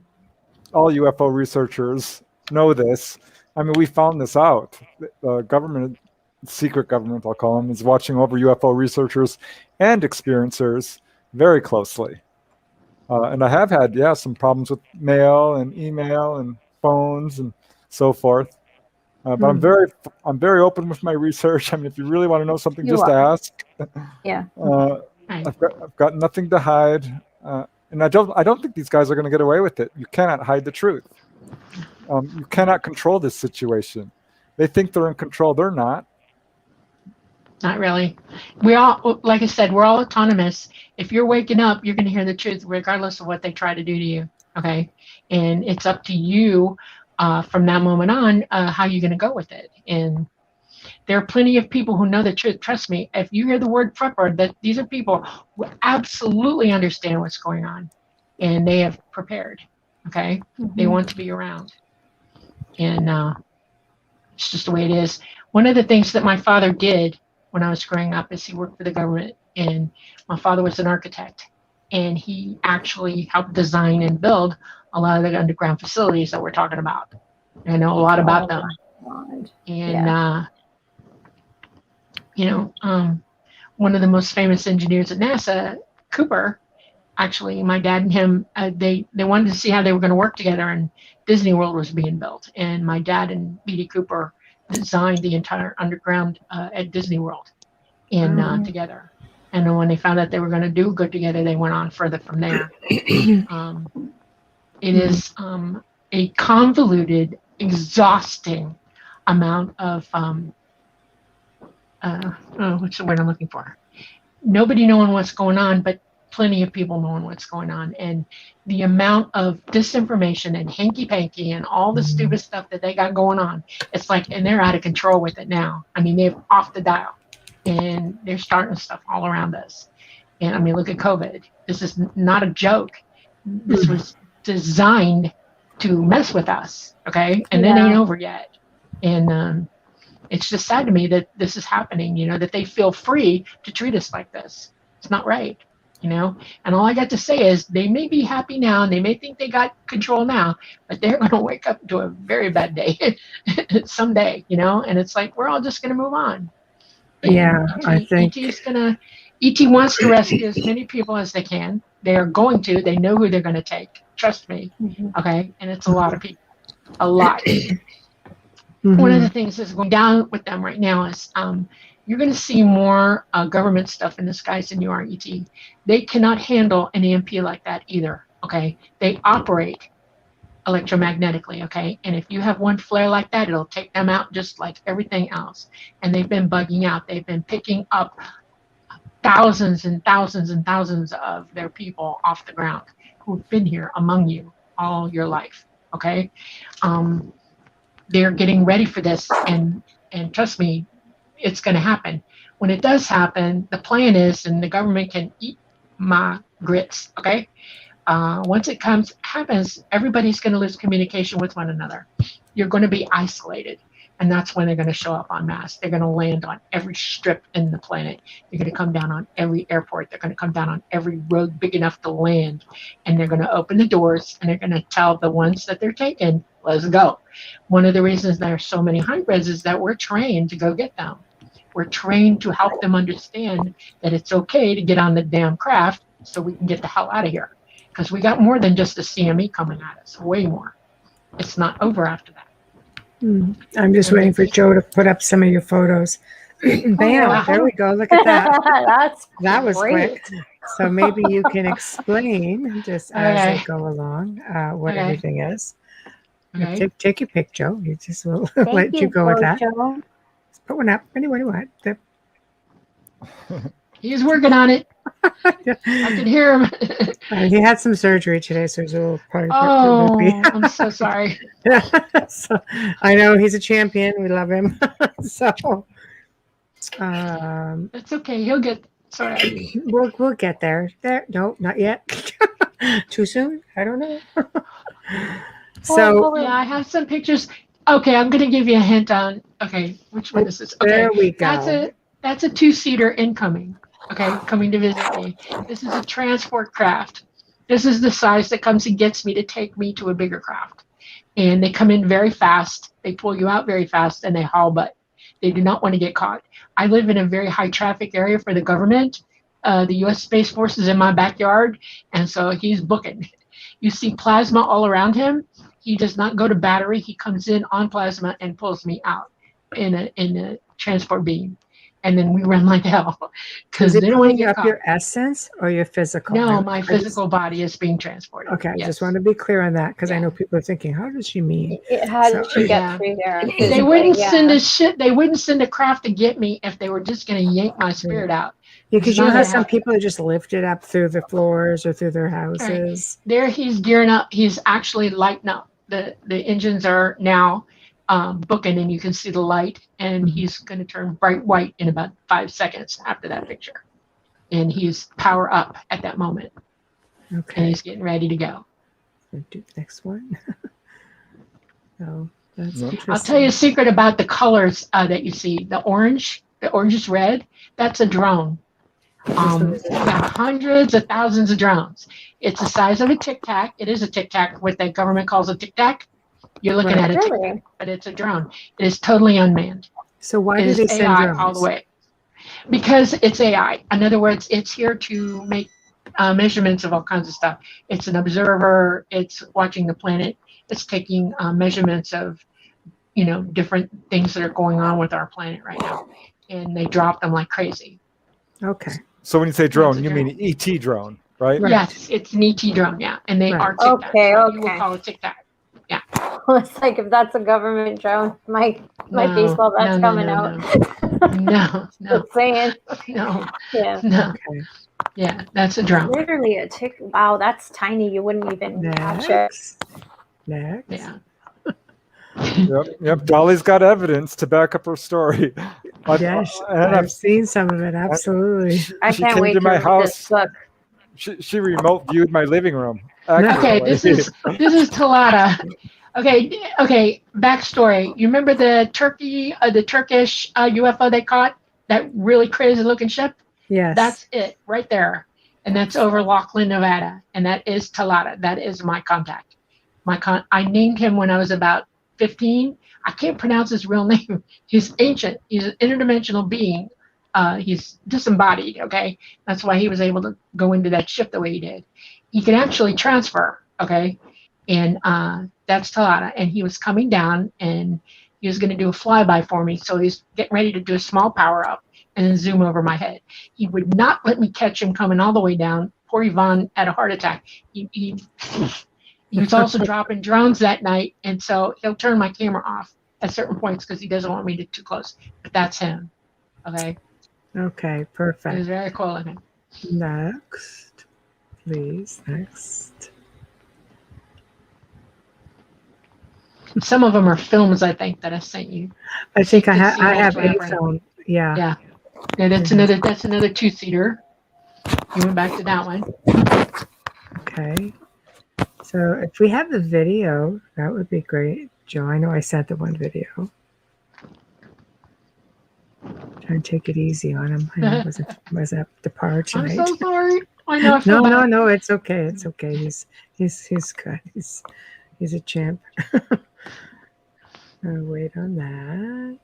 all UFO researchers know this. I mean, we found this out. The government, secret government, I'll call them, is watching over UFO researchers and experiencers very closely. And I have had, some problems with mail and email and phones and so forth. But I'm very open with my research. I mean, if you really want to know something, just ask. Yeah. I've got nothing to hide, and I don't think these guys are going to get away with it. You cannot hide the truth. You cannot control this situation. They think they're in control. They're not. Not really. We all, like I said, we're all autonomous. If you're waking up, you're going to hear the truth, regardless of what they try to do to you. Okay, and it's up to you from that moment on how you're going to go with it. And there are plenty of people who know the truth. Trust me, if you hear the word prepper, that these are people who absolutely understand what's going on, and they have prepared. Okay, they want to be around, and it's just the way it is. One of the things that my father did when I was growing up is he worked for the government, and my father was an architect, and he actually helped design and build a lot of the underground facilities that we're talking about. I know a lot about them. And one of the most famous engineers at NASA, Cooper, actually, my dad and him, they wanted to see how they were going to work together, and Disney World was being built, and my dad and B.D. Cooper designed the entire underground at Disney World together. And then when they found out they were going to do good together, they went on further from there. It is a convoluted, exhausting amount of what's the word I'm looking for? Nobody knowing what's going on, but plenty of people knowing what's going on. And the amount of disinformation and hanky-panky and all the stupid stuff that they got going on, it's like, and they're out of control with it now. I mean, they're off the dial, and they're starting stuff all around us. And I mean, look at COVID. This is not a joke. This was designed to mess with us, okay? And it ain't over yet. And it's just sad to me that this is happening, that they feel free to treat us like this. It's not right, and all I got to say is they may be happy now and they may think they got control now, but they're going to wake up to a very bad day someday, and it's like, we're all just going to move on. And I think ET wants to rescue as many people as they can. They are going to. They know who they're going to take. Trust me. Okay, and it's a lot of people, a lot. One of the things that's going down with them right now is you're going to see more government stuff in the skies than you are ET. They cannot handle an EMP like that either. Okay, they operate electromagnetically. Okay, and if you have one flare like that, it'll take them out just like everything else. And they've been bugging out. They've been picking up thousands and thousands and thousands of their people off the ground who've been here among you all your life. Okay. They're getting ready for this, and trust me, it's going to happen. When it does happen, the plan is, and the government can eat my grits, okay? Once it happens, everybody's going to lose communication with one another. You're going to be isolated, and that's when they're going to show up en masse. They're going to land on every strip in the planet. They're going to come down on every airport. They're going to come down on every road big enough to land, and they're going to open the doors, and they're going to tell the ones that they're taking, let's go. One of the reasons there are so many hybrids is that we're trained to go get them. We're trained to help them understand that it's okay to get on the damn craft so we can get the hell out of here. Because we got more than just a CME coming at us, way more. It's not over after that. I'm just waiting for Joe to put up some of your photos. Bam, there we go. Look at that. That was great. Quick. So maybe you can explain just as I go along what everything is. Okay. Take your pic, Joe. You just will let you go with that. Joe. Just put one up. What do you want? He's working on it. I can hear him. He had some surgery today, so there's a little part of it. I'm so sorry. So, I know he's a champion. We love him. So it's okay. He'll get. Sorry. We'll get there. No, not yet. Too soon? I don't know. So yeah, I have some pictures. Okay, I'm going to give you a hint on. Okay, which one is this? Okay, there we go. That's a 2-seater incoming. okay, coming to visit me. This is a transport craft. This is the size that comes and gets me to take me to a bigger craft. And they come in very fast. They pull you out very fast and they haul butt. They do not want to get caught. I live in a very high traffic area for the government. The U.S. Space Force is in my backyard, and so he's booking. You see plasma all around him. He does not go to battery. He comes in on plasma and pulls me out in a transport beam. And then we run like hell because Is they it don't want to pulling get up caught. your essence or your physical? No, my physical body is being transported. Okay, I yes. just want to be clear on that because I Yeah. know people are thinking, how does she mean? How did she get Yeah. through there? They wouldn't send a shit. They wouldn't send a craft to get me if they were just going to yank my spirit out. Yeah, It's because you not know how gonna some happen. people are just lifted up through the floors or through their houses. There he's gearing up. He's actually lighting up. The engines are now booking, and you can see the light. And he's going to turn bright white in about 5 seconds after that picture. And he's power up at that moment. Okay. And he's getting ready to go. Do the next one. Oh, that's interesting. I'll tell you a secret about the colors that you see. The orange is red. That's a drone. We have hundreds of thousands of drones. It's the size of a Tic Tac. It is a Tic Tac, what the government calls a Tic Tac. You're looking at a Tic Tac, but it's a drone. It is totally unmanned. So why do they send AI drones? all the way? Because it's AI. In other words, it's here to make measurements of all kinds of stuff. It's an observer. It's watching the planet. It's taking measurements of, different things that are going on with our planet right now. And they drop them like crazy. Okay. So when you say drone, you mean ET drone, right? Yes, it's an ET drone, yeah. And they are Tic Tacs. Okay. You would call it Tic Tac. Yeah. It's like if that's a government drone, my baseball bat's coming out. No. Just saying. No. Yeah. No. Okay. Yeah, that's a drone. Literally a tick. Wow, that's tiny. You wouldn't even catch it. Next. Yeah. Yep. Dolly's got evidence to back up her story. Yes, I've seen some of it. Absolutely. I can't wait to my read house. this book. She remote viewed my living room. Okay, this is Talata. Okay. Backstory. You remember the Turkish UFO they caught? That really crazy looking ship? Yes. That's it right there. And that's over Laughlin, Nevada. And that is Talata. That is my contact. I named him when I was about 15. I can't pronounce his real name. He's ancient. He's an interdimensional being. He's disembodied, okay? That's why he was able to go into that ship the way he did. He can actually transfer, okay? And that's Talata. And he was coming down, and he was going to do a flyby for me. So he's getting ready to do a small power-up and then zoom over my head. He would not let me catch him coming all the way down. Poor Yvonne had a heart attack. He was also dropping drones that night, and so he'll turn my camera off at certain points because he doesn't want me to too close. But that's him. Okay. Okay. Perfect. It was very cool of him. Next, please. Next. Some of them are films, I think, that I sent you. I think I have a a film. Yeah. Yeah. That's another 2-seater. You went back to that one. Okay. So if we have the video, that would be great. Joe, I know I sent the one video. Trying to take it easy on him. I know was at the par tonight. I'm so sorry. I know. I feel bad. No. It's okay. It's okay. He's good. He's a champ. I'll wait on that.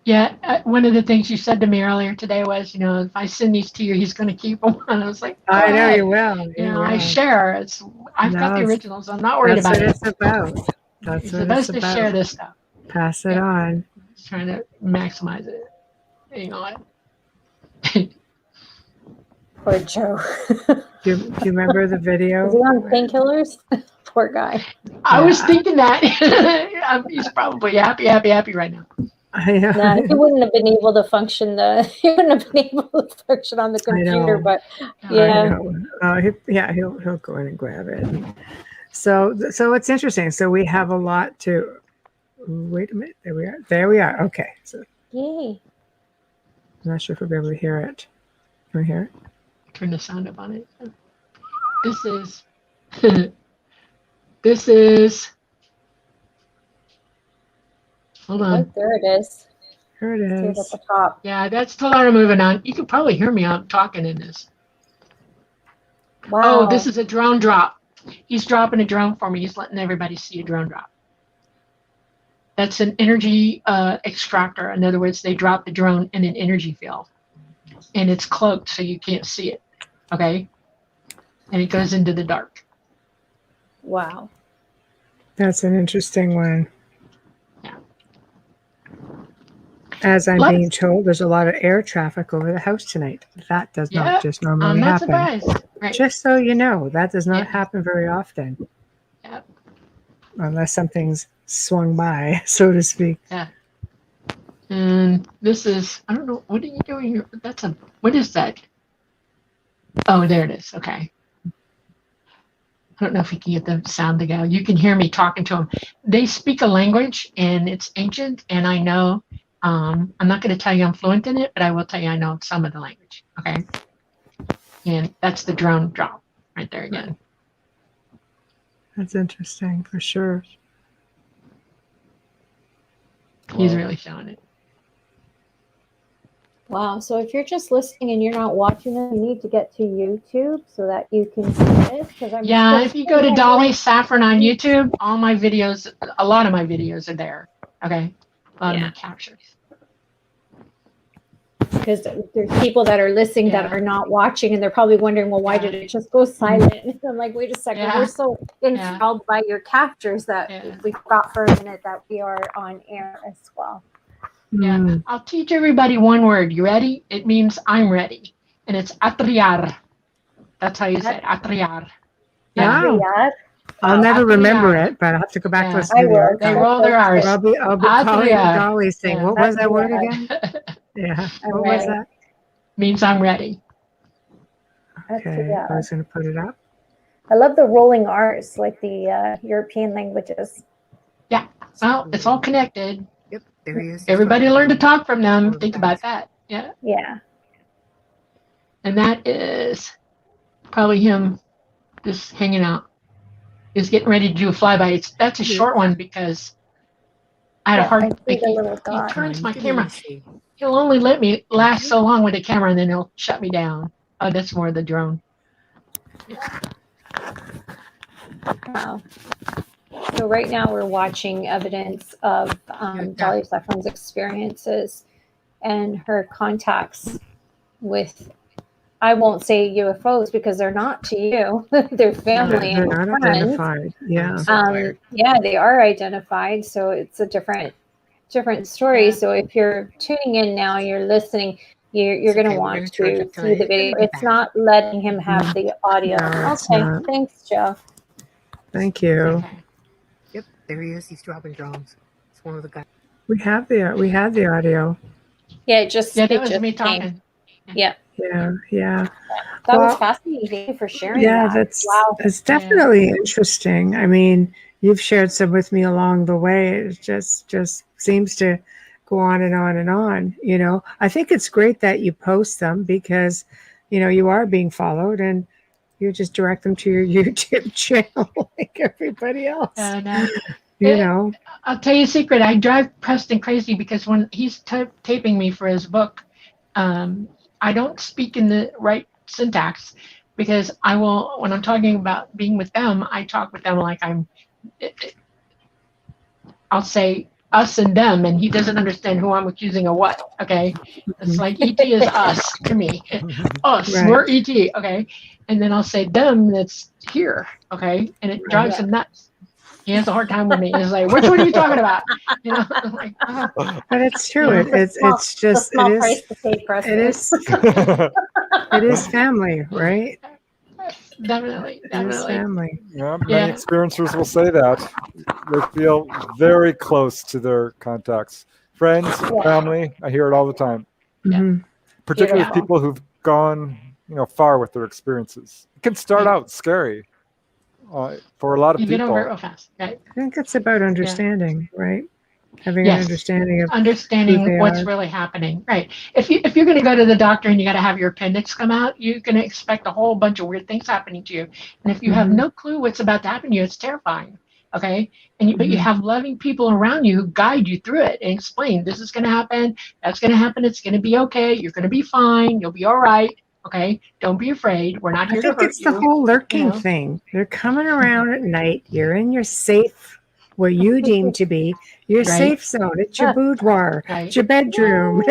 Yeah, one of the things you said to me earlier today was, if I send these to you, he's going to keep them. And I was like, I know you will. I share. I've got the originals. I'm not worried about it. That's what it's about. It's the best to share this stuff. Pass it on. Just trying to maximize it. Hang on. Poor Joe. Do you remember the video? Is he on painkillers? Poor guy. I was thinking that. He's probably happy right now. I know. Nah, he wouldn't have been able to function. He wouldn't have been able to function on the computer. But yeah, he'll go in and grab it. So it's interesting. So we have a lot to. Wait a minute. There we are. Okay. So yay. I'm not sure if we'll be able to hear it. Can we hear it? Turn the sound up on it. This is. Hold on. Oh, there it is. Here it See it at is. the top. Yeah, that's the line I'm moving on. You can probably hear me out talking in this. Wow. Oh, this is a drone drop. He's dropping a drone for me. He's letting everybody see a drone drop. That's an energy extractor. In other words, they drop the drone in an energy field. And it's cloaked so you can't see it. Okay? And it goes into the dark. Wow. That's an interesting one. Yeah. As I'm being told, there's a lot of air traffic over the house tonight. That does not just normally I'm not happen. surprised. Right. Just so you know, that does not happen very often. Yep. Unless something's swung by, so to speak. Yeah. And this is, I don't know, what are you doing here? What is that? Oh, there it is. Okay. I don't know if you can get the sound to go. You can hear me talking to them. They speak a language, and it's ancient, and I know, I'm not going to tell you I'm fluent in it, but I will tell you I know some of the language. Okay. And that's the drone drop right there again. That's interesting for sure. He's really showing it. Wow. So if you're just listening and you're not watching them, you need to get to YouTube so that you can see this. If you go to Dolly Safran on YouTube, all my videos, a lot of my videos are there. Okay. A lot of my captures. Because there's people that are listening that are not watching, and they're probably wondering, well, why did it just go silent? And I'm like, wait a second, we're so enthralled by your captures that we forgot for a minute that we are on air as well. Yeah, I'll teach everybody one word. You ready? It means I'm ready, and it's atriar. That's how you say it, atriar. Yeah. I'll never remember it, but I'll have to go back to listen to the archive. They roll their R's. I'll be calling Dolly saying, what was that word again? Yeah. What was that? Means I'm ready. Okay. I was going to put it up. I love the rolling R's, like the European languages. Yeah. Well, it's all connected. Yep. There he is. Everybody learn to talk from them. Think about that. Yeah. Yeah. And that is probably him just hanging out. He's getting ready to do a flyby. That's a short one because I had a hard. He turns my camera. He'll only let me last so long with the camera, and then he'll shut me down. Oh, that's more of the drone. Wow. So right now we're watching evidence of Dolly Safran's experiences and her contacts with, I won't say UFOs because they're not to you. They're family and not friends. identified. Yeah. They are identified. So it's a different story. So if you're tuning in now, you're listening, you're going to want to see the video. It's not letting him have the audio. No, thanks, Joe. Thank you. Okay. Yep, there he is. He's dropping drones. It's one of the guys. We had the audio. Yeah, that was me talking. Yeah. Yeah. That was fascinating. Thank you for sharing. That's definitely interesting. I mean, you've shared some with me along the way. It just seems to go on and on and on. You know, I think it's great that you post them because, you know, you are being followed and you just direct them to your YouTube channel like everybody else. You know, I'll tell you a secret. I drive Preston crazy because when he's taping me for his book, I don't speak in the right syntax because when I'm talking about being with them, I talk with them like I'll say us and them, and he doesn't understand who I'm accusing of what. Okay. It's like ET is us to me. Us, we're ET. Okay. And then I'll say them that's here. Okay. And it drives him nuts. He has a hard time with me. He's like, which one are you talking about? You know, I'm like, but it's true. It is family, right? Definitely. It is family. Yeah, many experiencers will say that. They feel very close to their contacts. Friends, family, I hear it all the time. Mm-hmm. Particularly people who've gone, far with their experiences. It can start out scary for a lot of people. You get over it real fast, right? I think it's about understanding, right? Having an understanding of what's really happening, right? If you're going to go to the doctor and you got to have your appendix come out, you're going to expect a whole bunch of weird things happening to you. And if you have no clue what's about to happen to you, it's terrifying. Okay. But you have loving people around you who guide you through it and explain, this is going to happen. That's going to happen. It's going to be okay. You're going to be fine. You'll be all right. Okay. Don't be afraid. We're not here to hurt you. I think it's the whole lurking thing. They're coming around at night. You're in your safe, what you deem to be your safe zone. It's your boudoir. It's your bedroom.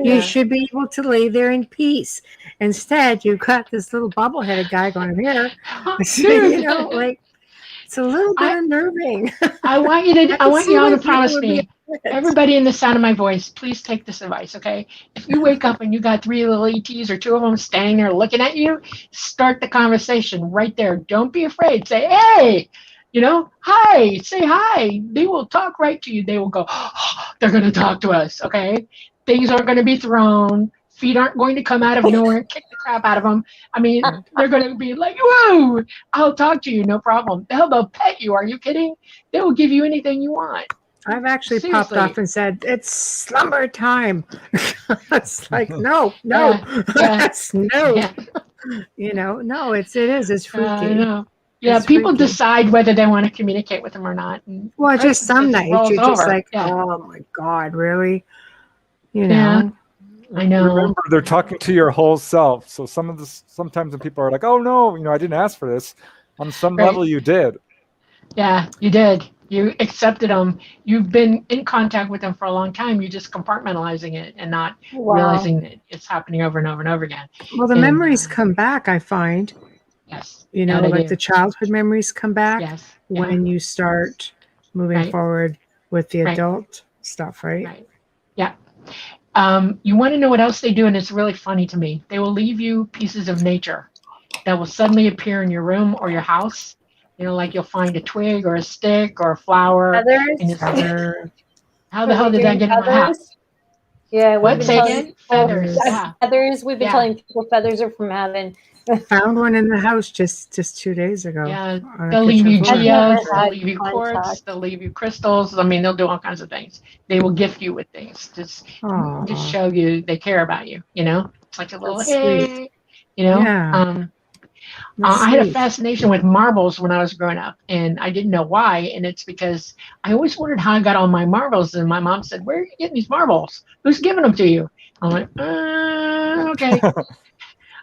You should be able to lay there in peace. Instead, you've got this little bobble-headed guy going, here. You know, like, it's a little bit unnerving. I want you all to promise me, everybody in the sound of my voice, please take this advice, okay? If you wake up and you got 3 little ETs or 2 of them standing there looking at you, start the conversation right there. Don't be afraid. Say, hey, you know, hi, say hi. They will talk right to you. They will go, oh, they're going to talk to us, okay? Things aren't going to be thrown. Feet aren't going to come out of nowhere and kick the crap out of them. I mean, they're going to be like, whoa, I'll talk to you, no problem. They'll pet you. Are you kidding? They will give you anything you want. I've actually popped off and said, it's slumber time. It's like, no. That's no. Yeah. You know, no, it is. It's freaky. I know. Yeah, it's people freaky. Decide whether they want to communicate with them or not. And well, just some nights you're just like, oh my God, really? You know. Yeah. I know. Remember, they're talking to your whole self. So sometimes when people are like, "Oh no, you know, I didn't ask for this," on some level, you did. Yeah, you did. You accepted them. You've been in contact with them for a long time. You're just compartmentalizing it and not realizing that it's happening over and over and over again. Well, the memories come back. I find. Yes. You know, like the childhood memories come back when you start moving forward with the adult stuff, right? Right. Yeah. You want to know what else they do, and it's really funny to me. They will leave you pieces of nature that will suddenly appear in your room or your house. You know, like you'll find a twig or a stick or a flower. Feathers. How the hell did that get in my house? Yeah, what? Say again? Feathers. Feathers. We've been telling people feathers are from heaven. Found one in the house just 2 days ago. Yeah, they'll leave you geodes, they'll leave you quartz, they'll leave you crystals. I mean, they'll do all kinds of things. They will gift you with things, just show you they care about you. You know, it's like a little hey, you know. Yeah. I had a fascination with marbles when I was growing up, and I didn't know why. And it's because I always wondered how I got all my marbles. And my mom said, "Where are you getting these marbles? Who's giving them to you?" I'm like, okay.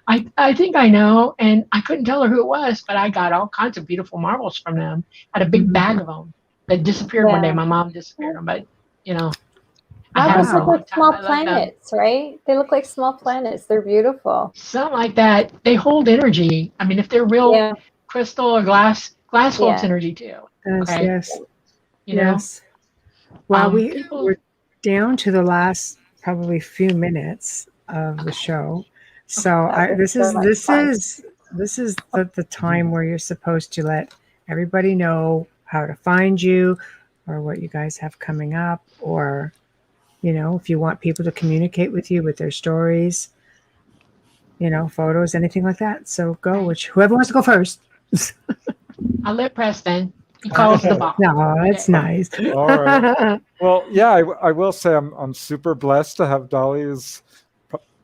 I think I know, and I couldn't tell her who it was, but I got all kinds of beautiful marbles from them. I had a big bag of them that disappeared one day. My mom disappeared them, but you know. Marbles look like small planets, right? They look like small planets. They're beautiful. Something like that. They hold energy. I mean, if they're real crystal or glass holds energy too. Okay? Yes. Yes. Well, we're down to the last probably few minutes of the show. So this is the time where you're supposed to let everybody know how to find you or what you guys have coming up, or you know, if you want people to communicate with you with their stories, you know, photos, anything like that. So go, whoever wants to go first. I'll let Preston. He calls the ball. No, it's nice. All right. Well, yeah, I will say I'm super blessed to have Dolly as.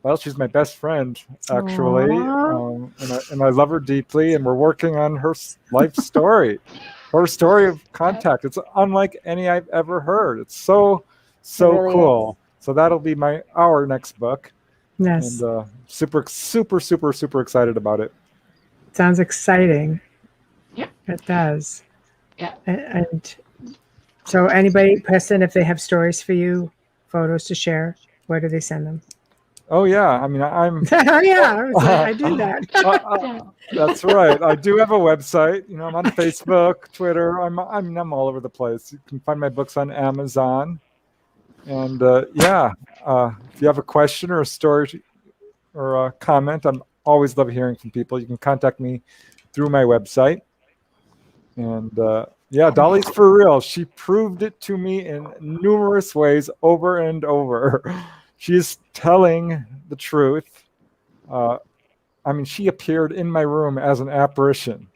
Well, she's my best friend, actually, and I love her deeply, and we're working on her life story, her story of contact. It's unlike any I've ever heard. It's so really cool. Is. So that'll be our next book. Yes. And super excited about it. Sounds exciting. Yeah. It does. Yeah. And so anybody, Preston, if they have stories for you, photos to share, where do they send them? Oh yeah, I mean I'm. I do that. That's right. I do have a website. You know, I'm on Facebook, Twitter. I'm all over the place. You can find my books on Amazon. And if you have a question or a story or a comment, I'm always love hearing from people. You can contact me through my website. And Dolly's for real. She proved it to me in numerous ways over and over. She's telling the truth. I mean, she appeared in my room as an apparition.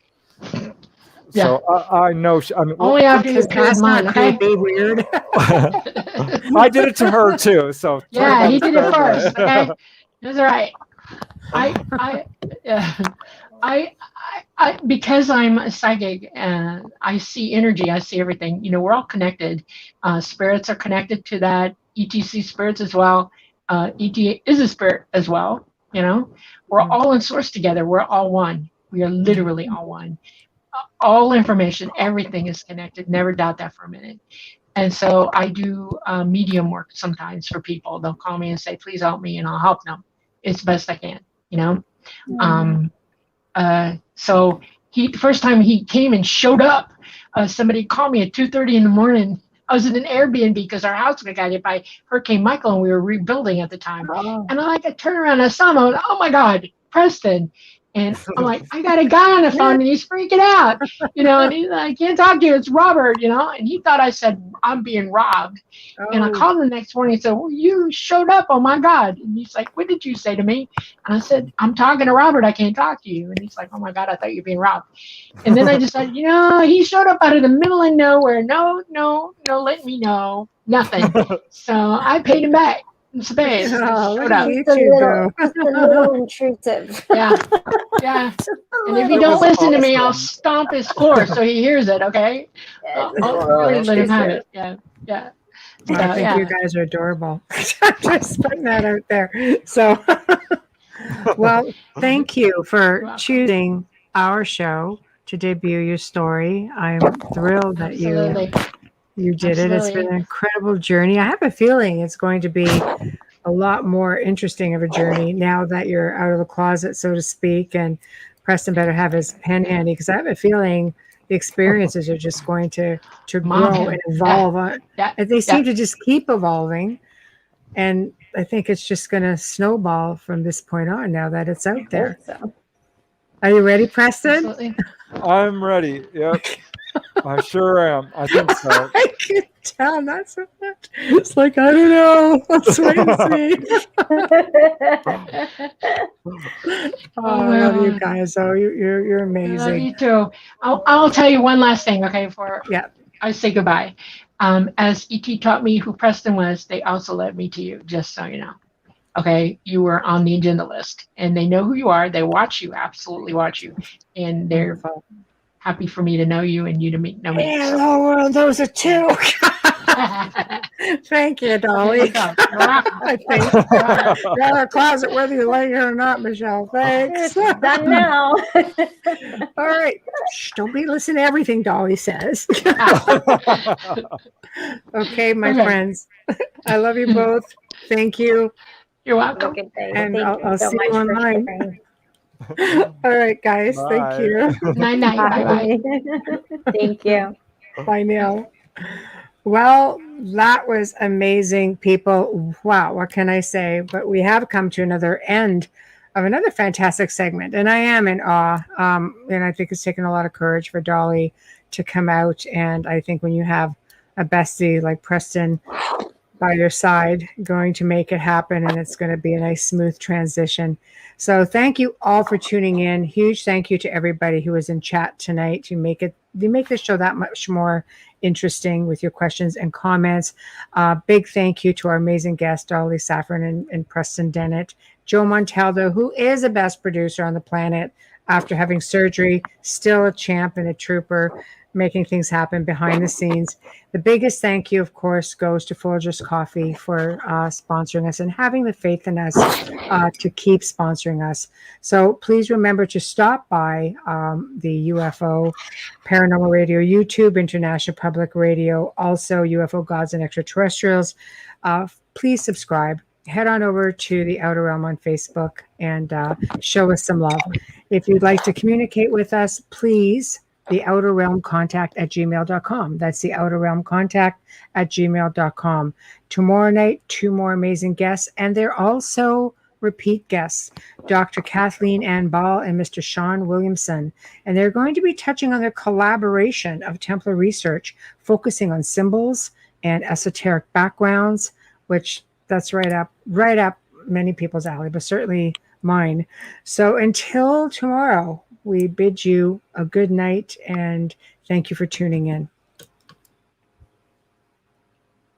Yeah. So I know. Only after you passed mine, okay? Be weird. I did it to her too. So yeah, he did it first. Okay, that's right. Because I'm a psychic and I see energy, I see everything. We're all connected. Spirits are connected to that. ETC spirits as well. ET is a spirit as well. We're all in source together. We're all one. We are literally all one. All information, everything is connected. Never doubt that for a minute. And so I do medium work sometimes for people. They'll call me and say, please help me, and I'll help them. It's the best I can, So the first time he came and showed up, somebody called me at 2:30 in the morning. I was in an Airbnb because our house got hit by Hurricane Michael and we were rebuilding at the time. Oh. And I turned around and I saw him. I went, oh my God, Preston. And I'm like, I got a guy on the phone and he's freaking out, and he's like, I can't talk to you. It's Robert, and he thought I said, I'm being robbed. Oh. And I called him the next morning and said, well, you showed up. Oh my God. And he's like, what did you say to me? And I said, I'm talking to Robert. I can't talk to you. And he's like, oh my God, I thought you were being robbed. And then I decided, he showed up out of the middle of nowhere. No, let me know. Nothing. So I paid him back. Space. Showed up. It's a little intrusive. Yeah. And if you don't listen to me, I'll stomp his floor so he hears it. Okay. I'll let him have it. Yeah. Well, I think you guys are adorable. I'm just putting that out there. So, well, thank you for choosing our show to debut your story. I'm thrilled that you did it. It's been an incredible journey. I have a feeling it's going to be a lot more interesting of a journey now that you're out of the closet, so to speak, and Preston better have his pen handy because I have a feeling the experiences are just going to grow and evolve. And they seem to just keep evolving. And I think it's just going to snowball from this point on now that it's out there. So. Are you ready, Preston? Absolutely. I'm ready. Yep. I sure am. I think so. I can tell not so much. It's like, I don't know. Let's wait and see. I love you guys. Oh, you're amazing. I love you too. I'll tell you one last thing, okay, before I say goodbye. As ET taught me who Preston was, they also led me to you, just so you know. Okay, you were on the agenda list, and they know who you are. They watch you, absolutely watch you, and they're happy for me to know you and you to know me. Yeah, those are two. Thank you, Dolly. I think you're in our closet, whether you like it or not, Michelle. Thanks. Done now. All right. Shh, don't be listening to everything Dolly says. Okay, my friends. I love you both. Thank you. You're welcome. And I'll see you online. All right, guys. Bye. Thank you. Night. Bye. Thank you. Bye now. Well, that was amazing, people. Wow, what can I say? But we have come to another end of another fantastic segment, and I am in awe. And I think it's taken a lot of courage for Dolly to come out. And I think when you have a bestie like Preston by your side, going to make it happen, and it's going to be a nice, smooth transition. So thank you all for tuning in. Huge thank you to everybody who was in chat tonight. You make the show that much more interesting with your questions and comments. Big thank you to our amazing guests, Dolly Safran and Preston Dennett. Joe Montaldo, who is the best producer on the planet after having surgery, still a champ and a trooper, making things happen behind the scenes. The biggest thank you, of course, goes to Folgers Coffee for sponsoring us and having the faith in us to keep sponsoring us. So please remember to stop by the UFO Paranormal Radio YouTube, International Public Radio, also UFO Gods and Extraterrestrials. Please subscribe. Head on over to the Outer Realm on Facebook and show us some love. If you'd like to communicate with us, please the Outer Realm contact@gmail.com. That's the Outer Realm contact@gmail.com. Tomorrow night, 2 more amazing guests, and they're also repeat guests, Dr. Kathleen Ann Ball and Mr. Sean Williamson. And they're going to be touching on their collaboration of Templar research, focusing on symbols and esoteric backgrounds, which that's right up many people's alley, but certainly mine. So until tomorrow, we bid you a good night and thank you for tuning in.